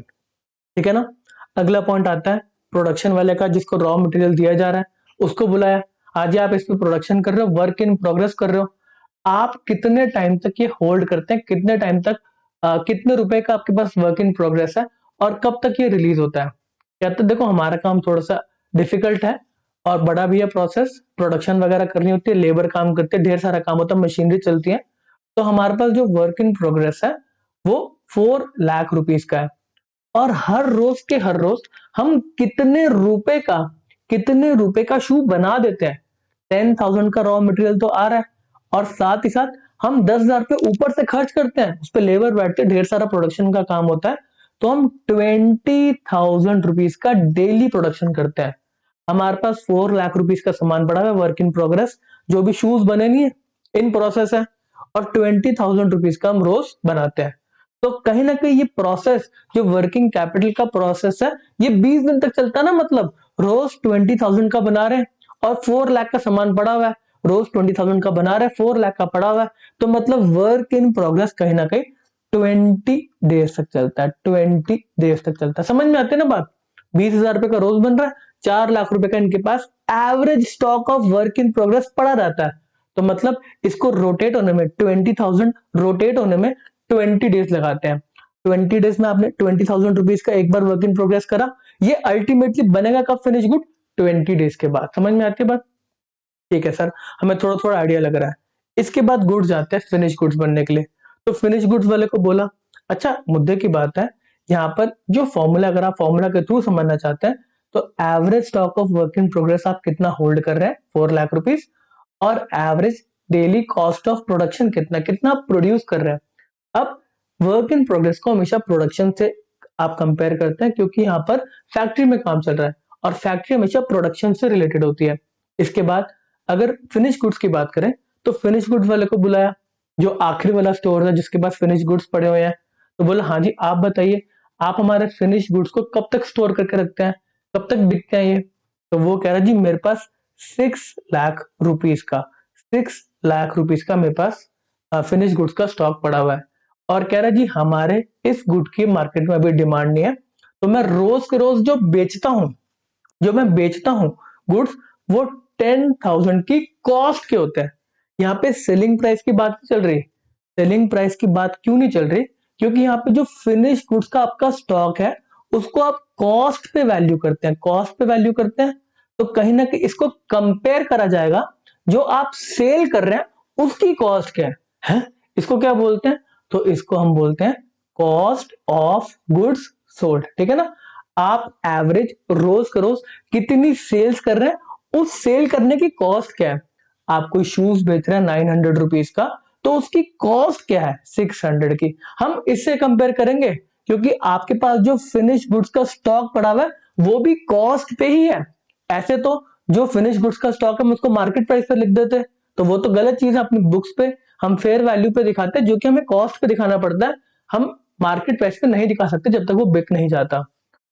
Speaker 1: ठीक है ना। अगला पॉइंट आता है प्रोडक्शन वाले का, जिसको रॉ मटेरियल दिया जा रहा है, उसको बुलाया, आज आप इस पे प्रोडक्शन कर रहे हो, वर्क इन प्रोग्रेस कर रहे हो, आप कितने टाइम तक ये होल्ड करते हैं, कितने टाइम तक कितने रुपए का आपके पास वर्क इन प्रोग्रेस है और कब तक ये रिलीज होता है। या तो देखो हमारा काम थोड़ा सा डिफिकल्ट है और बड़ा भी है प्रोसेस, प्रोडक्शन वगैरह करनी होती है, लेबर काम करते हैं, ढेर सारा काम होता है, मशीनरी चलती है। तो हमारे पास जो वर्क इन प्रोग्रेस है वो 4 लाख रुपीज का है, और हर रोज हम कितने रुपए का शू बना देते हैं। 10,000 का रॉ मटेरियल तो आ रहा है और साथ ही साथ हम 10,000 पे ऊपर से खर्च करते हैं, उस पर लेबर बैठते हैं, ढेर सारा प्रोडक्शन का काम होता है, तो हम 20,000 रुपीज का डेली प्रोडक्शन करते हैं। हमारे पास 4 लाख रुपीज का सामान पड़ा है वर्क इन प्रोग्रेस, जो भी शूज बने नहीं है, इन प्रोसेस है, और 20,000 रुपीज का हम रोज बनाते हैं। तो कहीं ना कहीं ये प्रोसेस जो वर्किंग कैपिटल का प्रोसेस है ये 20 दिन तक चलता है ना, मतलब रोज 20,000 का बना रहे हैं और 4 लाख का सामान पड़ा हुआ है, रोज 20,000 का बना रहे हैं, 4 लाख का पड़ा हुआ है, तो मतलब वर्क इन प्रोग्रेस कहीं ना कहीं 20 डेज तक चलता है, 20 डेज तक चलता है। समझ में आती है ना बात। 20,000 रुपए का रोज बन रहा है, 4 लाख रुपए का इनके पास average stock of work in progress पड़ा रहता है, तो मतलब इसको रोटेट होने में 20,000 रोटेट होने में 20 डेज लगाते हैं। 20 डेज में आपने 20,000 रुपीज का एक बार वर्क इन प्रोग्रेस करा, ये अल्टीमेटली बनेगा कब फिनिश गुड? 20 डेज के बाद। समझ में आती है बात? ठीक है सर, हमें थोड़ा थोड़ा आइडिया लग रहा है। इसके बाद गुड्स आते हैं फिनिश गुड्स बनने के लिए। तो फिनिश गुड्स वाले को बोला, अच्छा मुद्दे की बात है, यहाँ पर जो फॉर्मूला, अगर आप फॉर्मूला के थ्रू समझना चाहते हैं, तो average stock of work in progress आप कितना होल्ड कर रहे हैं? 4 लाख रुपीज। और average daily cost of production कितना, कितना प्रोड्यूस कर रहे हैं। अब वर्क इन प्रोग्रेस को हमेशा प्रोडक्शन से आप कंपेयर करते हैं, क्योंकि यहाँ पर फैक्ट्री में काम चल रहा है और फैक्ट्री हमेशा प्रोडक्शन से रिलेटेड होती है। इसके बाद अगर फिनिश गुड्स की बात करें, तो फिनिश गुड्स वाले को बुलाया, जो आखिरी वाला स्टोर है जिसके पास फिनिश गुड्स पड़े हुए हैं। तो बोला, हाँ जी आप बताइए, आप हमारे फिनिश गुड्स को कब तक स्टोर करके रखते हैं, कब तक बिकते हैं ये? तो वो कह रहा जी मेरे पास 6 लाख रुपीज का 6 लाख रुपीज का मेरे पास फिनिश गुड्स का स्टॉक पड़ा हुआ है। और कह रहा जी हमारे इस गुड की मार्केट में अभी डिमांड नहीं है, तो मैं रोज के रोज जो मैं बेचता हूं गुड्स, वो 10,000 की कॉस्ट के होते हैं। यहाँ पे सेलिंग प्राइस की बात नहीं चल रही। सेलिंग प्राइस की बात क्यों नहीं चल रही? क्योंकि यहाँ पे जो फिनिश गुड्स का आपका स्टॉक है, उसको आप कॉस्ट पे वैल्यू करते हैं, कॉस्ट पे वैल्यू करते हैं। तो कहीं ना कहीं इसको कंपेयर करा जाएगा, जो आप सेल कर रहे हैं उसकी कॉस्ट क्या है? इसको क्या बोलते हैं? तो इसको हम बोलते हैं कॉस्ट ऑफ गुड्स सोल्ड। ठीक है ना? आप एवरेज रोज का रोज कितनी सेल्स कर रहे हैं, उस सेल करने की कॉस्ट क्या है। आप कोई शूज बेच रहे हैं 900 रुपीज का, तो उसकी कॉस्ट क्या है? 600 की। हम इससे कंपेयर करेंगे, क्योंकि आपके पास जो फिनिश गुड्स का स्टॉक पड़ा हुआ है वो भी कॉस्ट पे ही है। ऐसे तो जो फिनिश गुड्स का स्टॉक है हम उसको मार्केट प्राइस पर लिख देते, तो वो तो गलत चीज है। अपनी बुक्स पे हम फेयर वैल्यू पे दिखाते हैं, जो कि हमें कॉस्ट पे दिखाना पड़ता है। हम मार्केट प्राइस पे नहीं दिखा सकते जब तक वो बिक नहीं जाता।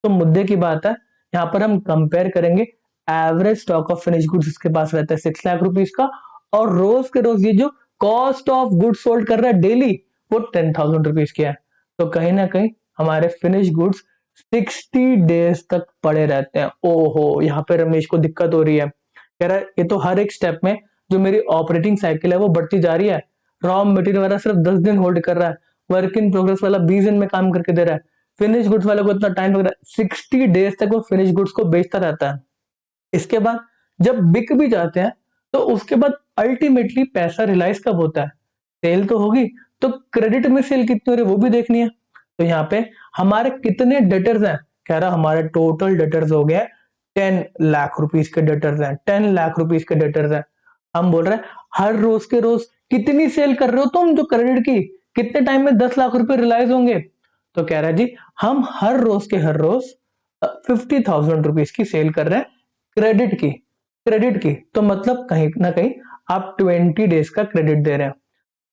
Speaker 1: तो मुद्दे की बात है, यहाँ पर हम कंपेयर करेंगे average stock of finish goods इसके पास रहता है 6 लाख रुपीज का, और रोज के रोज ये जो कॉस्ट ऑफ गुड्स सोल्ड कर रहा है डेली, वो 10,000 रुपीज की है। तो कहीं ना कहीं हमारे फिनिश गुड्स 60 डेज तक पड़े रहते हैं। ओहो, यहाँ पे रमेश को दिक्कत हो रही है, कह रहा है ये तो हर एक स्टेप में जो मेरी ऑपरेटिंग साइकिल है वो बढ़ती जा रही है। रॉ मटेरियल वाला सिर्फ 10 दिन होल्ड कर रहा है, वर्क इन प्रोग्रेस वाला 20 दिन में काम करके दे रहा है, फिनिश गुड्स वाले को इतना टाइम लग रहा है, 60 डेज तक वो फिनिश गुड्स को बेचता रहता है। इसके बाद जब बिक भी जाते हैं, तो उसके बाद अल्टीमेटली पैसा रियलाइज कब होता है? सेल तो होगी, तो क्रेडिट में सेल कितनी हो रही है वो भी देखनी है। तो यहाँ पे हमारे कितने डेटर्स हैं? कह रहा हमारे टोटल डेटर्स हो गए 10 लाख रुपीज के डेटर्स हैं, 10 लाख रुपीज के डेटर्स हैं। हम बोल रहे हैं हर रोज के रोज कितनी सेल कर रहे हो तुम, जो क्रेडिट की, कितने टाइम में 10 लाख रुपए रियलाइज होंगे? तो कह रहा है जी हम हर रोज 50,000 रुपीज की सेल कर रहे हैं क्रेडिट की। तो मतलब कहीं ना कहीं आप 20 डेज का क्रेडिट दे रहे हैं।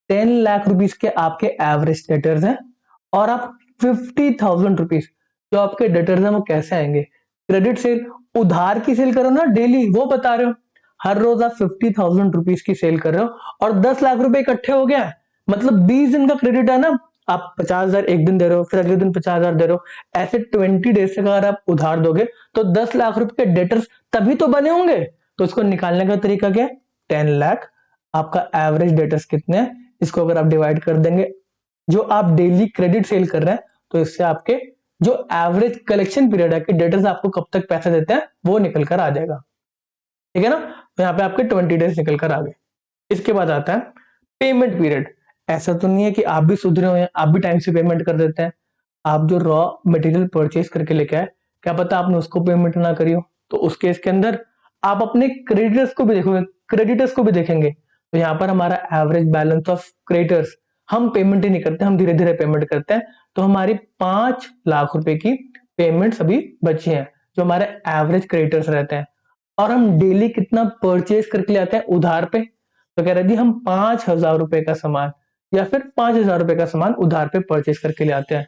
Speaker 1: 10 लाख रुपीज के आपके एवरेज डेटर्स हैं, और आप 50,000 रुपीज जो आपके डेटर्स हैं वो कैसे आएंगे? क्रेडिट सेल, उधार की सेल करो ना डेली, वो बता रहे हो। हर रोज आप 50,000 रुपीज की सेल कर रहे हो और 10 लाख रुपए इकट्ठे हो गया, मतलब 20 दिन का क्रेडिट है ना। आप 50,000 एक दिन दे रहे हो, फिर अगले दिन 50,000 दे रहे हो, ऐसे 20 डेज तक अगर आप उधार दोगे तो 10 लाख रुपए के डेटर्स तभी तो बने होंगे। तो इसको निकालने का तरीका क्या है? 10 लाख, आपका एवरेज डेटर्स कितने हैं, इसको अगर आप डिवाइड कर देंगे, जो आप डेली क्रेडिट सेल कर रहे हैं, तो इससे आपके जो एवरेज कलेक्शन पीरियड है कि डेटर्स आपको कब तक पैसा देते हैं वो निकल कर आ जाएगा। ठीक है ना? तो यहाँ पे आपके 20 डेज निकल कर आ गए। इसके बाद आता है पेमेंट पीरियड। ऐसा तो नहीं है कि आप भी सुधरे हुए हैं, आप भी टाइम से पेमेंट कर देते हैं। आप जो रॉ मटेरियल परचेज करके लेके आए, क्या पता आपने उसको पेमेंट ना करी हो, तो उस केस के अंदर आप अपने क्रेडिटर्स को भी देखोगे, क्रेडिटर्स को भी देखेंगे। तो यहाँ पर हमारा एवरेज बैलेंस ऑफ क्रेडिटर्स, हम पेमेंट ही नहीं करते, हम धीरे धीरे पेमेंट करते हैं। तो हमारी 5 लाख रुपए की पेमेंट्स अभी बची हैं, जो हमारे एवरेज क्रेडिटर्स रहते हैं। और हम डेली कितना परचेज करके ले आते हैं उधार पे? तो कह रहे जी हम 5,000 रुपए का सामान या फिर 5,000 रुपए का सामान उधार पे परचेज करके ले आते हैं।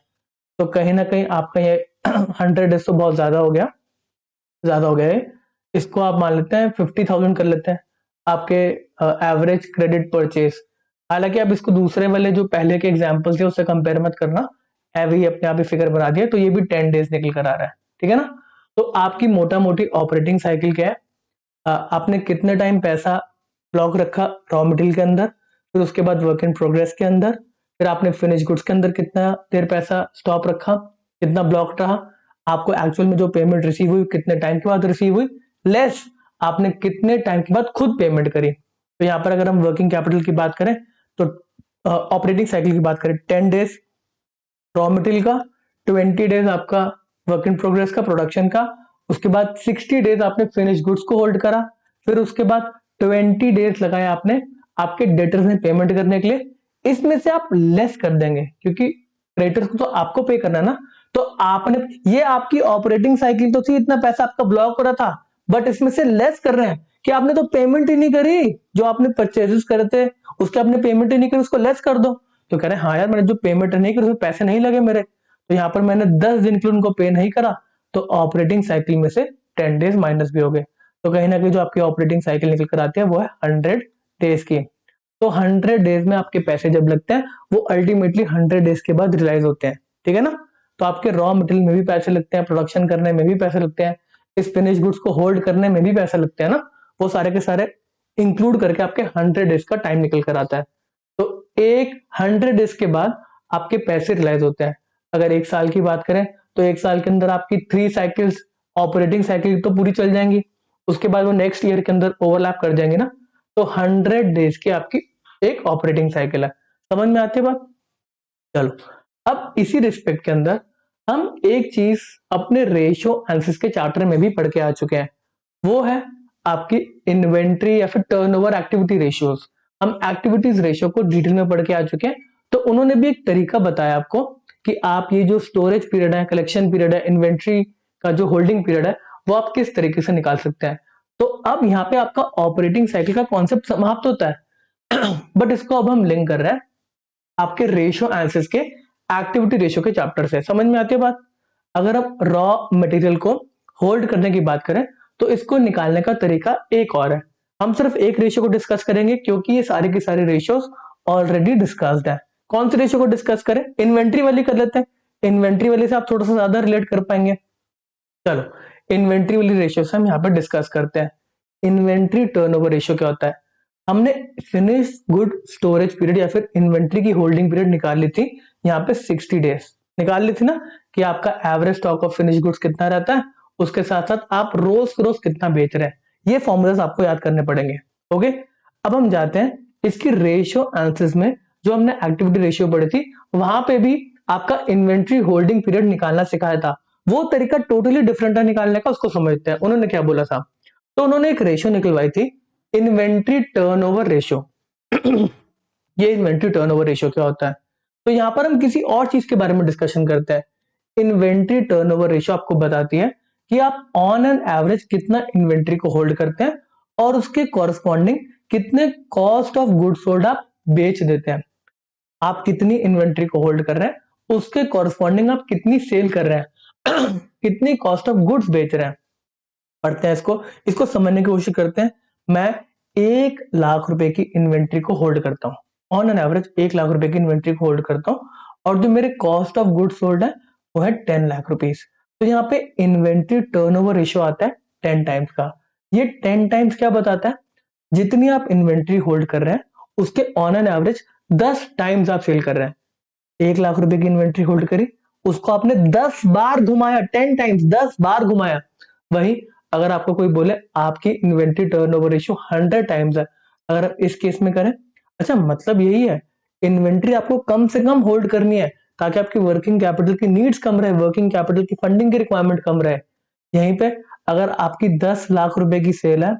Speaker 1: तो कहीं ना कहीं आपका ये 100 डेज तो बहुत ज्यादा हो गया, ज्यादा हो गया है। इसको आप मान लेते हैं 50,000 कर लेते हैं आपके एवरेज क्रेडिट परचेज। हालांकि आप इसको दूसरे वाले जो पहले के एग्जाम्पल थे उससे कंपेयर मत करना, अभी अपने आप ही फिगर बना दिया, तो ये भी 10 डेज निकल कर आ रहा है। ठीक है ना? तो आपकी मोटा मोटी ऑपरेटिंग साइकिल क्या है? आपने कितने टाइम पैसा ब्लॉक रखा रॉ मटेरियल के अंदर, फिर उसके बाद वर्क इन प्रोग्रेस के अंदर, फिर आपने फिनिश गुड्स के अंदर कितना देर पैसा स्टॉक रखा, कितना ब्लॉक रहा, आपको एक्चुअल में जो पेमेंट रिसीव हुई कितने टाइम के बाद रिसीव हुई, लेस आपने कितने टाइम के बाद खुद पेमेंट करी। तो यहाँ पर अगर हम वर्किंग कैपिटल की बात करें तो ऑपरेटिंग साइकिल की बात करें 10 डेज रॉ मटेरियल का, 20 डेज आपका वर्क इन प्रोग्रेस का प्रोडक्शन का, उसके बाद 60 डेज आपने फिनिश गुड्स को होल्ड करा, फिर उसके बाद 20 डेज लगाया आपने आपके डेटर्स ने पेमेंट करने के लिए। इसमें से आप लेस कर देंगे क्योंकि क्रेडिटर्स को तो आपको पे करना है ना, तो आपने ये आपकी ऑपरेटिंग साइकिल तो थी, इतना पैसा आपका ब्लॉक हो रहा था, बट इसमें से लेस कर रहे हैं कि आपने तो पेमेंट ही नहीं करी, जो आपने परचेजेस करे थे उसके आपने पेमेंट ही नहीं करी, उसको लेस कर दो। तो कह रहे हैं हाँ यार मैंने जो पेमेंट नहीं करी उसमें पैसे नहीं लगे मेरे, तो यहाँ पर मैंने 10 दिन के लिए उनको पे नहीं करा, तो ऑपरेटिंग साइकिल में से 10 डेज माइनस भी हो गए। तो कहीं ना कहीं जो आपकी ऑपरेटिंग साइकिल निकल कर आती है वो है 100 डेज की। तो 100 डेज में आपके पैसे जब लगते हैं वो अल्टीमेटली 100 डेज के बाद रियलाइज होते हैं, ठीक है ना। तो आपके रॉ मटेरियल में भी पैसे लगते हैं, प्रोडक्शन करने में भी पैसे लगते हैं, इस फिनिश गुड्स को होल्ड करने में भी पैसे लगते हैं ना, वो सारे के सारे इंक्लूड करके आपके 100 डेज का टाइम निकल कर आता है। तो एक 100 डेज के बाद आपके पैसे रियलाइज होते हैं। अगर एक साल की बात करें तो एक साल के अंदर आपकी 3 साइकिल्स ऑपरेटिंग साइकिल तो पूरी चल जाएंगी, उसके बाद वो नेक्स्ट ईयर के अंदर ओवरलैप कर जाएंगे ना। तो 100 डेज की आपकी एक ऑपरेटिंग साइकिल है। समझ में आती है बात? चलो अब इसी रिस्पेक्ट के अंदर हम एक चीज अपने रेशियो एनालिसिस के चैप्टर में भी पढ़ के आ चुके हैं, वो है आपकी इन्वेंट्री या फिर टर्नओवर एक्टिविटी रेशियोज। हम एक्टिविटीज रेशियो को डिटेल में पढ़ के आ चुके हैं, तो उन्होंने भी एक तरीका बताया आपको कि आप ये जो स्टोरेज पीरियड है, कलेक्शन पीरियड है, इन्वेंट्री का जो होल्डिंग पीरियड है, वो आप किस तरीके से निकाल सकते हैं। तो अब यहाँ पे आपका ऑपरेटिंग साइकिल का कॉन्सेप्ट समाप्त होता है बट इसको अब हम लिंक कर रहे हैं आपके रेशियो एनालिसिस के एक्टिविटी रेशियो के चैप्टर से। समझ में आती है बात? अगर आप रॉ मटेरियल को होल्ड करने की बात करें तो इसको निकालने का तरीका एक और है। हम सिर्फ एक रेशियो को डिस्कस करेंगे क्योंकि ये सारे के सारे रेशियोज ऑलरेडी डिस्कस्ड है। कौन से रेशियो को डिस्कस करें? इन्वेंट्री वाली कर लेते हैं, इन्वेंट्री वाली से आप थोड़ा सा ज्यादा रिलेट कर पाएंगे। चलो इन्वेंट्री वाली रेशियो से हम यहाँ पर डिस्कस करते हैं। इन्वेंट्री टर्नओवर रेशियो क्या होता है? हमने फिनिश गुड स्टोरेज पीरियड या फिर इन्वेंट्री की होल्डिंग पीरियड निकाल ली थी, यहाँ पे 60 डेज निकाल ली थी ना, कि आपका average stock of finish goods कितना रहता है, उसके साथ साथ आप रोज रोज कितना बेच रहे हैं, ये फॉर्मूलाज आपको याद करने पड़ेंगे। ओके, अब हम जाते हैं इसकी रेशियो एनालिसिस में। जो हमने एक्टिविटी रेशियो पढ़ी थी वहां पे भी आपका इन्वेंट्री होल्डिंग पीरियड निकालना सिखाया था, वो तरीका टोटली डिफरेंट है निकालने का, उसको समझते हैं। उन्होंने क्या बोला था, तो उन्होंने एक रेशियो निकलवाई थी, इन्वेंट्री टर्नओवर रेशियो ये इन्वेंट्री टर्नओवर रेशियो क्या होता है? तो यहां पर हम किसी और चीज के बारे में डिस्कशन करते हैं। इन्वेंट्री टर्नओवर रेशियो आपको बताती है कि आप ऑन एन एवरेज कितना इन्वेंट्री को होल्ड करते हैं और उसके कॉरस्पॉन्डिंग कितने कॉस्ट ऑफ गुड्स सोल्ड आप बेच देते हैं। आप कितनी इन्वेंट्री को होल्ड कर रहे हैं उसके कॉरस्पॉन्डिंग आप कितनी सेल कर रहे हैं कितनी कॉस्ट ऑफ गुड्स बेच रहे हैं। पढ़ते हैं इसको, इसको समझने की कोशिश करते हैं। मैं 1 लाख रुपए की इन्वेंट्री को होल्ड करता हूँ, ऑन एन एवरेज 1 लाख रुपए की इन्वेंट्री को होल्ड करता हूँ, और जो मेरे कॉस्ट ऑफ गुड्स सोल्ड है वो है 10 लाख रुपीज। तो यहाँ पे इन्वेंट्री टर्नओवर रेशियो आता है 10 टाइम्स का। ये 10 टाइम्स क्या बताता है? जितनी आप इन्वेंट्री होल्ड कर रहे हैं उसके ऑन एन एवरेज 10 टाइम्स आप सेल कर रहे हैं। 1 लाख रुपए की इन्वेंट्री होल्ड करी, उसको आपने 10 बार घुमाया, 10 टाइम्स 10 बार घुमाया। वही अगर आपको कोई बोले आपकी इन्वेंट्री टर्नओवर रेशियो 100 टाइम्स है, अगर आप इस केस में करें, अच्छा मतलब यही है इन्वेंट्री आपको कम से कम होल्ड करनी है ताकि आपकी वर्किंग कैपिटल की नीड्स कम रहे, वर्किंग कैपिटल की फंडिंग की रिक्वायरमेंट कम रहे। यहीं पे अगर आपकी 10 लाख रुपए की सेल है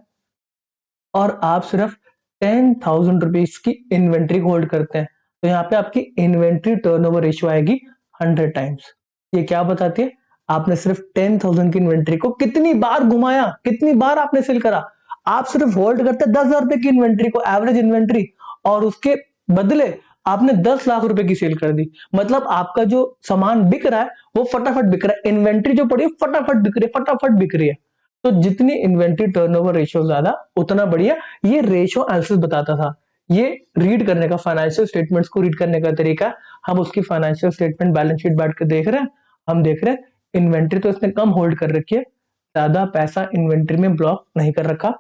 Speaker 1: और आप सिर्फ 10,000 रुपीज की इन्वेंट्री होल्ड करते हैं, तो यहाँ पे आपकी इन्वेंट्री टर्नओवर रेशियो आएगी 100 टाइम्स। ये क्या बताती है? आपने सिर्फ 10,000 की इन्वेंट्री को कितनी बार घुमाया, कितनी बार आपने सेल करा। आप सिर्फ होल्ड करते 10,000 रुपए की इन्वेंट्री को, एवरेज इन्वेंट्री, और उसके बदले आपने 10 लाख रुपए की सेल कर दी। मतलब आपका जो सामान बिक रहा है वो फटाफट बिक रहा है, इन्वेंट्री जो पड़ी है फटाफट बिक रही है, फटाफट बिक रही है। तो जितनी इन्वेंट्री टर्नओवर रेशियो ज्यादा उतना बढ़िया, ये रेशियो एनालिसिस बताता था। ये रीड करने का, फाइनेंशियल स्टेटमेंट्स को रीड करने का तरीका, हम उसकी फाइनेंशियल स्टेटमेंट बैलेंस शीट बैठ के देख रहे हैं, हम देख रहे हैं इन्वेंट्री तो इसने कम होल्ड कर रखी है, ज्यादा पैसा इन्वेंट्री में ब्लॉक नहीं कर रखा,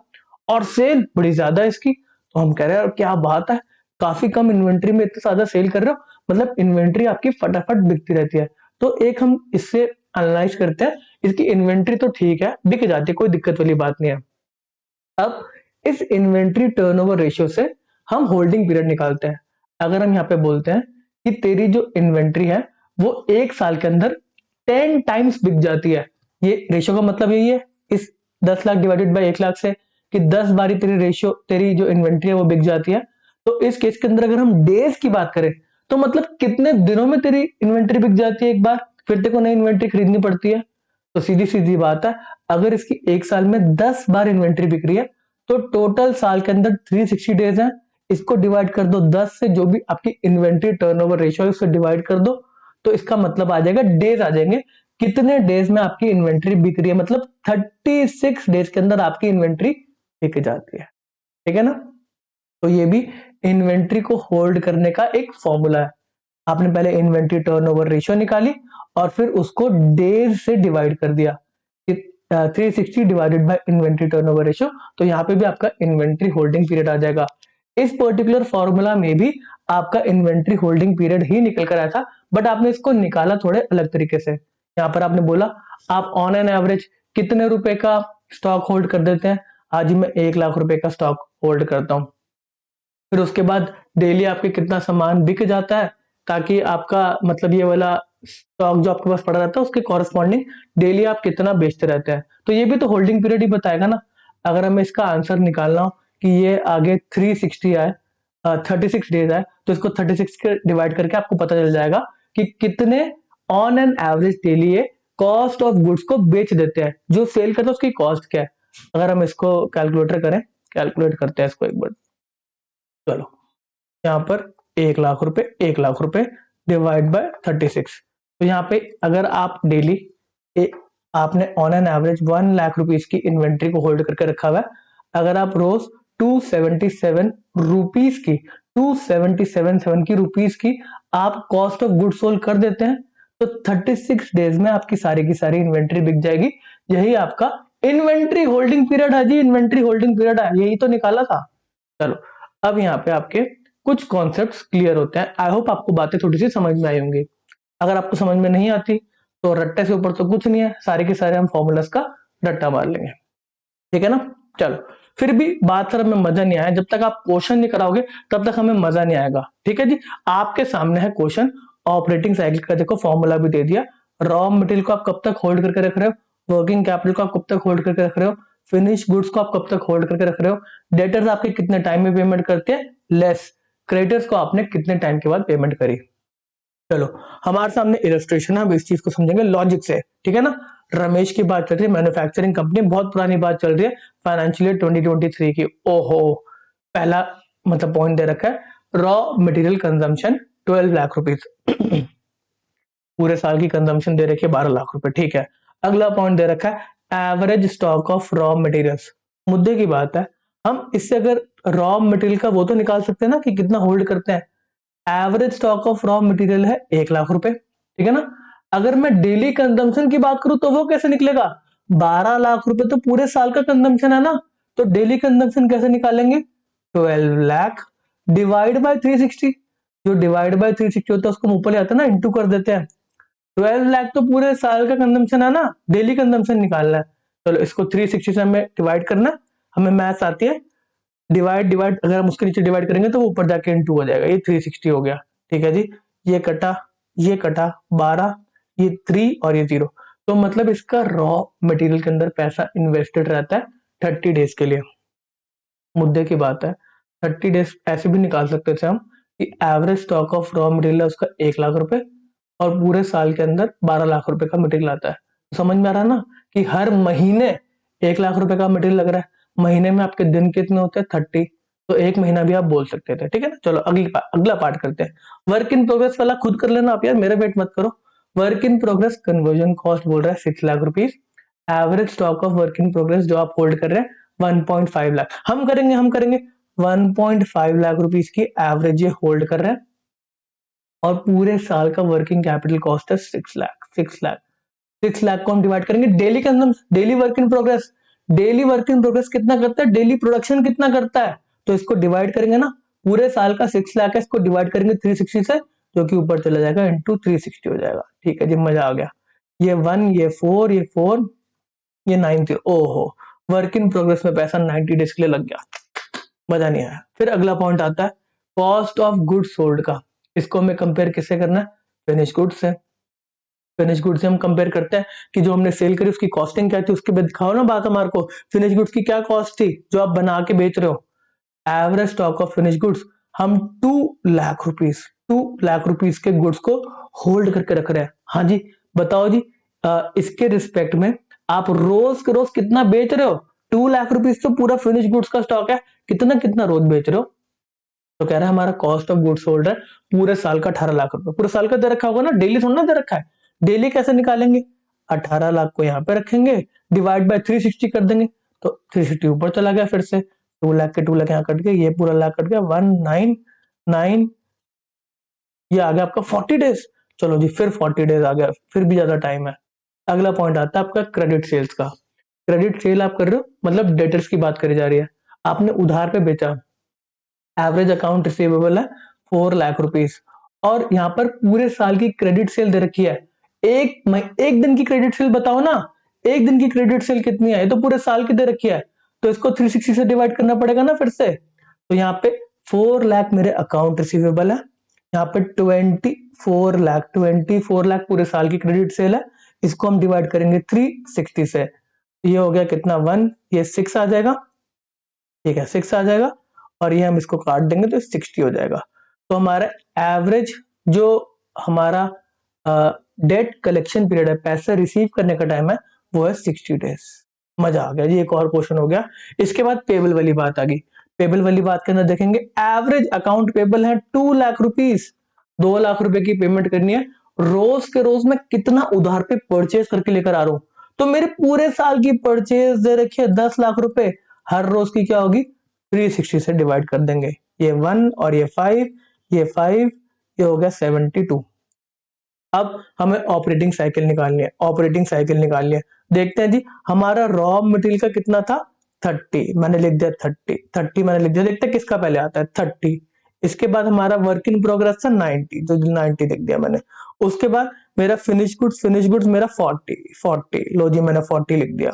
Speaker 1: और सेल बड़ी ज्यादा इसकी। तो हम कह रहे हैं क्या बात है, काफी कम इन्वेंट्री में इतना ज्यादा सेल कर रहे हो, मतलब इन्वेंट्री आपकी फटाफट बिकती रहती है। तो एक हम इससे एनालाइज करते हैं, इसकी इन्वेंट्री तो ठीक है, बिक जाती है, कोई दिक्कत वाली बात नहीं है। अब इस इन्वेंट्री टर्नओवर रेशियो से हम होल्डिंग पीरियड निकालते हैं। अगर हम यहाँ पे बोलते हैं कि तेरी जो इन्वेंट्री है वो एक साल के अंदर 10 टाइम्स बिक जाती है, ये रेशियो का मतलब यही है इस 10 लाख डिवाइडेड बाय 1 लाख से, कि 10 बारी तेरी रेशियो, तेरी जो इन्वेंट्री है वो बिक जाती है। तो इस केस के अंदर अगर हम डेज की बात करें तो मतलब कितने दिनों में तेरी इन्वेंट्री बिक जाती है एक बार, फिर तेरे को नई इन्वेंट्री खरीदनी पड़ती है। तो सीधी सीधी बात है, अगर इसकी एक साल में 10 बार इन्वेंट्री बिक रही है तो टोटल साल के अंदर 360 डेज है। इसको डिवाइड कर दो 10 से, जो भी आपकी इन्वेंट्री टर्नओवर रेशियो है उससे डिवाइड कर दो, तो इसका मतलब आ जाएगा, डेज आ जाएंगे, कितने डेज में आपकी इन्वेंट्री बिक रही है, मतलब 36 डेज के अंदर आपकी इन्वेंट्री बिक जाती है। ठीक है ना। तो ये भी इन्वेंट्री को होल्ड करने का एक फॉर्मूला है। आपने पहले इन्वेंट्री टर्नओवर रेशियो निकाली और फिर उसको डेज से डिवाइड कर दिया, 360 divided by inventory turnover ratio, तो यहाँ पे भी आपका इन्वेंट्री होल्डिंग पीरियड आ जाएगा। इस पर्टिकुलर फॉर्मूला में भी आपका इन्वेंट्री होल्डिंग पीरियड ही निकल कर आया था, बट आपने इसको निकाला थोड़े अलग तरीके से। यहाँ पर आपने बोला आप ऑन एन एवरेज कितने रुपए का स्टॉक होल्ड कर देते हैं, आज ही मैं 1 लाख रुपए का स्टॉक होल्ड करता हूँ। फिर उसके बाद डेली आपके कितना सामान बिक जाता है, ताकि आपका मतलब ये वाला स्टॉक जो आपके पास पड़ा रहता है उसके कॉरेस्पॉन्डिंग डेली आप कितना बेचते रहते हैं, तो ये भी तो होल्डिंग पीरियड ही बताएगा ना। अगर हमें इसका आंसर निकालना हो कि ये आगे 360 आए, 36 डेज आए, तो इसको 36 के डिवाइड करके आपको पता चल जाएगा कि कितने ऑन एन एवरेज डेली ये कॉस्ट ऑफ गुड्स को बेच देते हैं, जो सेल करते हैं उसकी कॉस्ट क्या है। अगर हम इसको कैलकुलेटर करें, कैलकुलेट करते हैं इसको एक बार, चलो यहाँ पर 1 लाख रुपए, 1 लाख रुपए डिवाइड बाय 36, तो यहाँ पे अगर आप डेली आपने on an average 1 lakh rupees की इन्वेंट्री को होल्ड करके रखा हुआ है, अगर आप रोज 277 रुपीज की 277 की रुपीज की आप कॉस्ट ऑफ गुड सोल्ड कर देते हैं, तो 36 डेज में आपकी की सारी इन्वेंट्री बिक जाएगी। यही आपका इन्वेंट्री होल्डिंग पीरियड है जी, इन्वेंट्री होल्डिंग पीरियड है, यही तो निकाला था। चलो अब यहाँ पे आपके कुछ कॉन्सेप्ट्स क्लियर होते हैं। आई होप आपको बातें थोड़ी सी समझ में आई होंगी। अगर आपको समझ में नहीं आती तो रट्टे से ऊपर तो कुछ नहीं है, सारे के सारे हम फॉर्मूलास का रट्टा मार लेंगे। ठीक है ना। चलो फिर भी बात सर हमें मजा नहीं आया, जब तक आप क्वेश्चन नहीं कराओगे तब तक हमें मजा नहीं आएगा। ठीक है जी, आपके सामने है क्वेश्चन, ऑपरेटिंग साइकिल का देखो फॉर्मूला भी दे दिया, रॉ मटेरियल को आप कब तक होल्ड करके रख रहे हो, वर्किंग कैपिटल को आप कब तक होल्ड करके रख रहे हो, फिनिश गुड्स को आप कब तक होल्ड करके रख रहे हो, डेटर्स आपके कितने टाइम में पेमेंट करते हैं लेस, क्रेडिटर्स को आपने कितने टाइम के बाद पेमेंट करी। चलो हमारे सामने इलस्ट्रेशन है, अब इस चीज को समझेंगे लॉजिक से। ठीक है ना। रमेश की बात चल रही है, मैन्युफैक्चरिंग कंपनी, बहुत पुरानी बात चल रही है, फाइनेंशियल ईयर 2023 की। ओहो, पहला मतलब पॉइंट दे रखा है raw material consumption 12 lakh rupees पूरे साल की कंजम्पशन दे रखी है 12 लाख रुपए। ठीक है। अगला पॉइंट दे रखा है average stock of raw materials. मुद्दे की बात है, हम इससे अगर रॉ मटेरियल का वो तो निकाल सकते हैं ना कि कितना होल्ड करते हैं। Average stock of raw material है 1 लाख रुपए। ठीक है ना। अगर मैं डेली कंजम्पशन की बात करूं तो वो कैसे निकलेगा, 12 लाख रुपए तो पूरे साल का कंजम्पशन है ना, तो डेली कंजम्पशन कैसे निकालेंगे, 12 लाख डिवाइड बाय 360, जो डिवाइड बाय 360 होता है उसको ऊपर ले आता है ना, इंटू कर देते हैं। 12 लाख तो पूरे साल का कंजम्पशन है ना, डेली कंजम्पशन निकालना है। चलो इसको 360 से हमें डिवाइड करना है, हमें मैथ्स आती है, डिवाइड डिवाइड अगर हम उसके नीचे डिवाइड करेंगे तो वो ऊपर जाके इनटू हो जाएगा, ये 360 हो गया। ठीक है जी, ये कटा 12, ये 3 और ये 0, तो मतलब इसका रॉ मटेरियल के अंदर पैसा इन्वेस्टेड रहता है 30 डेज के लिए। मुद्दे की बात है 30 डेज ऐसे भी निकाल सकते थे हम कि average stock of raw material है उसका 1 लाख रुपए और पूरे साल के अंदर 12 लाख रुपए का मटेरियल आता है। तो समझ में आ रहा है ना कि हर महीने 1 लाख रुपए का मटेरियल लग रहा है, महीने में आपके दिन कितने होते हैं 30, तो एक महीना भी आप बोल सकते थे। ठीक है ना। चलो अगला पार्ट करते हैं, वर्क इन प्रोग्रेस वाला खुद कर लेना आप यार, मेरे वेट मत करो। Work in progress conversion cost बोल रहा है 6 lakh rupees, average stock of work in progress जो आप होल्ड कर रहे हैं 1.5 लाख, हम करेंगे 1.5 लाख रुपीज की एवरेज ये होल्ड कर रहे हैं, और पूरे साल का वर्किंग कैपिटल कॉस्ट है 6 लाख को हम डिवाइड करेंगे daily consumption, daily work in progress, daily work in progress कितना करता है, डेली प्रोडक्शन कितना करता है, तो इसको डिवाइड करेंगे ना पूरे साल का 6 लाख है, इसको डिवाइड करेंगे 360 से, जो कि ऊपर चला जाएगा इंटू 360 हो जाएगा। ठीक है जी, मजा आ गया। ये 1, ये 4, ये 4, ये 90। ओहो, वर्क इन प्रोग्रेस में पैसा 90 डेज के लिए लग गया, मजा नहीं आया। फिर अगला पॉइंट आता है कॉस्ट ऑफ गुड्स सोल्ड का। इसको हमें कंपेयर किससे करना है? फिनिश गुड्स से। फिनिश गुड्स से हम कंपेयर करते हैं कि जो हमने सेल करी उसकी कॉस्टिंग क्या थी, उसके बाद दिखाओ ना बात हमारे को, फिनिश गुड्स की क्या कॉस्ट थी जो आप बना के बेच रहे हो। Average stock of finish goods हम 2 लाख रुपीस के गुड्स को होल्ड करके रख रहे हैं। हाँ जी, बताओ जी, इसके रिस्पेक्ट में आप रोज के रोज कितना बेच रहे हो? 2 लाख रुपीस तो पूरा फिनिश गुड्स का स्टॉक है, कितना कितना रोज बेच रहे हो? तो कह रहा है हमारा कॉस्ट ऑफ गुड्स सोल्ड है पूरे साल का 18 लाख रुपए। पूरे साल का दे रखा होगा ना, डेली थोड़ा ना दे रखा है। डेली कैसे निकालेंगे? 18 लाख को यहाँ पे रखेंगे, डिवाइड बाय 360 कर देंगे, तो 360 ऊपर चला गया, फिर से 2 लाख के 2 लाख यहाँ कट गए, ये पूरा लाख कट गया, 199, ये आ गया आपका 40 डेज। चलो जी, फिर 40 डेज आ गया, फिर भी ज्यादा टाइम है। अगला पॉइंट आता है आपका क्रेडिट सेल्स का। क्रेडिट सेल आप कर रहे हो, मतलब डेटर्स की बात करी जा रही है, आपने उधार पे बेचा, एवरेज अकाउंट रिसीवेबल है 4 लाख रुपीस, और यहाँ पर पूरे साल की क्रेडिट सेल दे रखी है। एक दिन की क्रेडिट सेल बताओ ना, एक दिन की क्रेडिट सेल कितनी है? ये तो पूरे साल की दे रखी है, तो इसको 360 से डिवाइड करना पड़ेगा ना फिर से। तो यहाँ पे 4 लाख मेरे अकाउंट रिसीवेबल है, यहाँ पे 24 लाख पूरे साल की क्रेडिट सेल है, इसको हम डिवाइड करेंगे 360 से, ये हो गया कितना 1, ये 6 आ जाएगा। ठीक है, 6 आ जाएगा, और ये हम इसको काट देंगे तो 60 हो जाएगा। तो हमारा एवरेज जो हमारा डेट कलेक्शन पीरियड है, पैसा रिसीव करने का टाइम है, वो है 60 डेज। मजा आ गया जी, एक और क्वेश्चन हो गया। इसके बाद पेबल वाली बात आ गई। पेबल वाली बात के अंदर देखेंगे एवरेज अकाउंट पेबल है 2 लाख रुपीस, 2 लाख रुपए की पेमेंट करनी है, रोज के रोज मैं कितना उधार पे परचेज करके लेकर आ रहा हूं, तो मेरे पूरे साल की परचेज दे रखी है 10 लाख रुपए, हर रोज की क्या होगी? 360 से डिवाइड कर देंगे, ये 1 और ये 5, ये 5, ये हो गया 72। अब हमें ऑपरेटिंग साइकिल निकालनी है, ऑपरेटिंग साइकिल निकालनी है। देखते हैं जी, हमारा रॉ मटेरियल का कितना था? 30, मैंने लिख दिया 30 मैंने लिख दिया। देखते हैं किसका पहले आता है, 30। इसके बाद हमारा वर्क इन प्रोग्रेस था 90, जो 90 लिख दिया मैंने। उसके बाद मेरा फिनिश गुड्स मेरा 40, लो जी मैंने 40 लिख दिया।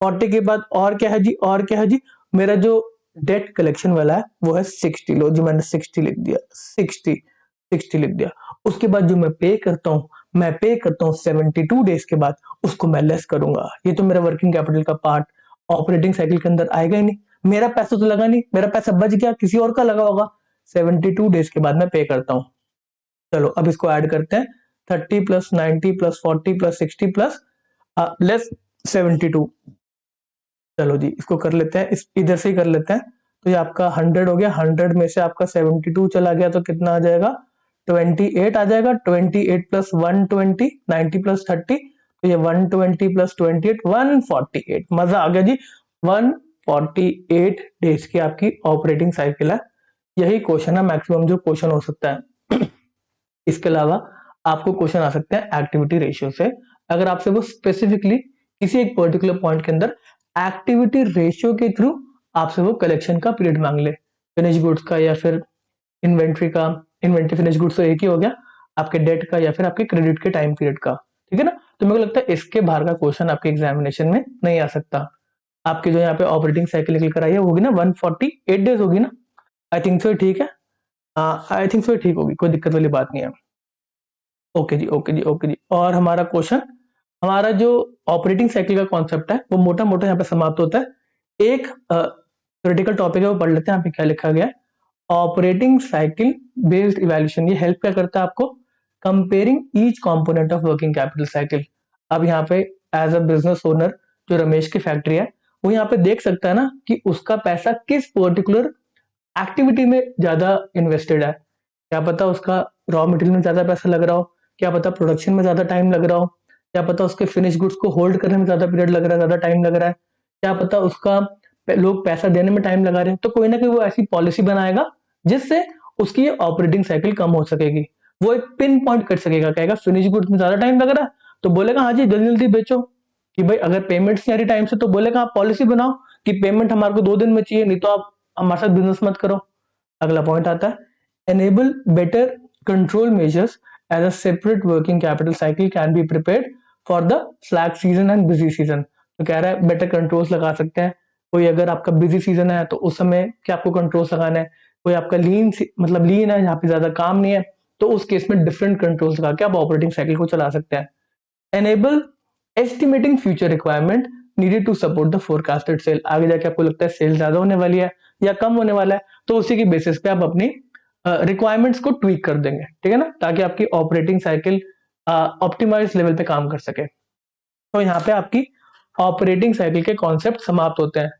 Speaker 1: 40 के बाद और क्या है जी, और क्या है जी, मेरा जो डेट कलेक्शन वाला है वो है 60, लो जी मैंने 60 लिख दिया, 60 लिख दिया। उसके बाद जो मैं पे करता हूँ, मैं पे करता हूँ 72 डेज के बाद, उसको मैं लेस करूंगा। ये तो मेरा वर्किंग कैपिटल का पार्ट ऑपरेटिंग साइकिल के अंदर आएगा ही नहीं, मेरा पैसा तो लगा नहीं, मेरा पैसा बच गया, किसी और का लगा होगा। 72 डेज के बाद मैं पे करता हूँ। चलो अब इसको ऐड करते हैं, 30 plus 90 plus 40 plus 60 plus less 72। चलो जी, इसको कर लेते हैं, इस इधर से ही कर लेते हैं। तो ये आपका 100 हो गया, 100 में से आपका 72 चला गया, तो कितना आ जाएगा? 28 आ जाएगा। 28 प्लस 120, 90 प्लस 30, तो ये 120 प्लस 28, 148। मजा आ गया जी, 148 डेज की आपकी ऑपरेटिंग साइकिल है। यही क्वेश्चन है मैक्सिमम जो क्वेश्चन हो सकता है। इसके अलावा आपको क्वेश्चन आ सकते हैं एक्टिविटी रेशियो से, अगर आपसे वो स्पेसिफिकली किसी एक पर्टिकुलर पॉइंट के अंदर एक्टिविटी रेशियो के थ्रू आपसे वो कलेक्शन का पीरियड मांग ले, फिनिश गुड्स का या फिर इन्वेंट्री का। इन्वेंट्री फिनिश गुड्स तो एक ही हो गया, आपके डेट का या फिर आपके क्रेडिट के टाइम पीरियड का। ठीक है ना, तो मेरे को लगता है इसके बाहर का क्वेश्चन आपके एग्जामिनेशन में नहीं आ सकता। आपकी जो यहाँ पे ऑपरेटिंग साइकिल निकल कर आई है होगी ना 148 डेज होगी ना, आई थिंक सो। ठीक है, आई थिंक सो ठीक होगी, कोई दिक्कत वाली बात नहीं है। ओके जी, ओके जी, ओके जी। और हमारा क्वेश्चन, हमारा जो ऑपरेटिंग साइकिल का कॉन्सेप्ट है वो मोटा मोटा यहाँ पे समाप्त होता है। एक क्रिटिकल टॉपिक है वो पढ़ लेते हैं, यहाँ पे क्या लिखा गया है। ऑपरेटिंग साइकिल बेस्ड इवैल्यूएशन, ये हेल्प क्या करता है आपको? Comparing each component of working capital cycle. अब यहाँ पे एज अ बिजनेस ओनर जो रमेश की फैक्ट्री है, वो यहाँ पे देख सकता है ना कि उसका पैसा किस पर्टिकुलर एक्टिविटी में ज्यादा इन्वेस्टेड है। क्या पता उसका रॉ मटेरियल में ज्यादा पैसा लग रहा हो, क्या पता प्रोडक्शन में ज्यादा टाइम लग रहा हो, क्या पता उसके फिनिश गुड्स को होल्ड करने में ज्यादा पीरियड लग रहा है, ज्यादा टाइम लग रहा है, क्या पता उसका लोग पैसा देने में टाइम लगा रहे हैं। तो कोई ना कोई वो ऐसी पॉलिसी बनाएगा जिससे उसकी ऑपरेटिंग साइकिल कम हो सकेगी। वो एक पिन पॉइंट कर सकेगा, कहेगा फिनिश गुड्स में ज्यादा टाइम लग रहा है तो बोलेगा हाँ जी जल्दी जल्दी बेचो। कि भाई अगर पेमेंट्स नहीं आ रही टाइम से तो बोलेगा आप पॉलिसी बनाओ कि पेमेंट हमारे को 2 दिन में चाहिए, नहीं तो आप हमारे साथ बिजनेस मत करो। अगला पॉइंट आता है enable better control measures as a separate working capital cycle can be prepared for the slack season and busy season. तो कह रहा है बेटर कंट्रोल्स लगा सकते हैं। कोई अगर आपका बिजी सीजन है तो उस समय क्या आपको कंट्रोल्स लगाना है, कोई आपका मतलब लीन है जहाँ पे ज्यादा काम नहीं है तो उस केस में डिफरेंट कंट्रोल्स लगा के आप ऑपरेटिंग साइकिल को चला सकते हैं। Enable estimating future requirement needed to support the forecasted sale. आगे जाके आपको लगता है सेल ज्यादा होने वाली है या कम होने वाला है तो उसी की बेसिस पे आप अपनी रिक्वायरमेंट्स को ट्वीक कर देंगे, ठीक है ना, ताकि आपकी ऑपरेटिंग साइकिल ऑप्टिमाइज लेवल पे काम कर सके। तो यहाँ पे आपकी ऑपरेटिंग साइकिल के कॉन्सेप्ट समाप्त होते हैं।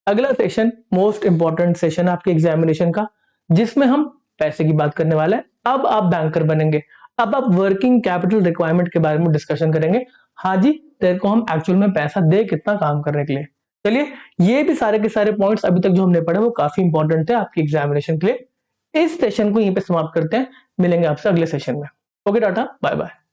Speaker 1: अगला सेशन मोस्ट इंपॉर्टेंट सेशन है आपके एग्जामिनेशन का, जिसमें हम पैसे की बात करने वाले हैं। अब आप बैंकर बनेंगे, अब आप वर्किंग कैपिटल रिक्वायरमेंट के बारे में डिस्कशन करेंगे। हाँ जी, तेरे को हम एक्चुअल में पैसा दे कितना काम करने के लिए। चलिए, ये भी सारे के सारे पॉइंट्स अभी तक जो हमने पढ़े वो काफी इंपॉर्टेंट थे आपकी एग्जामिनेशन के लिए। इस सेशन को यहीं पे समाप्त करते हैं, मिलेंगे आपसे अगले सेशन में। Okay tata, bye bye.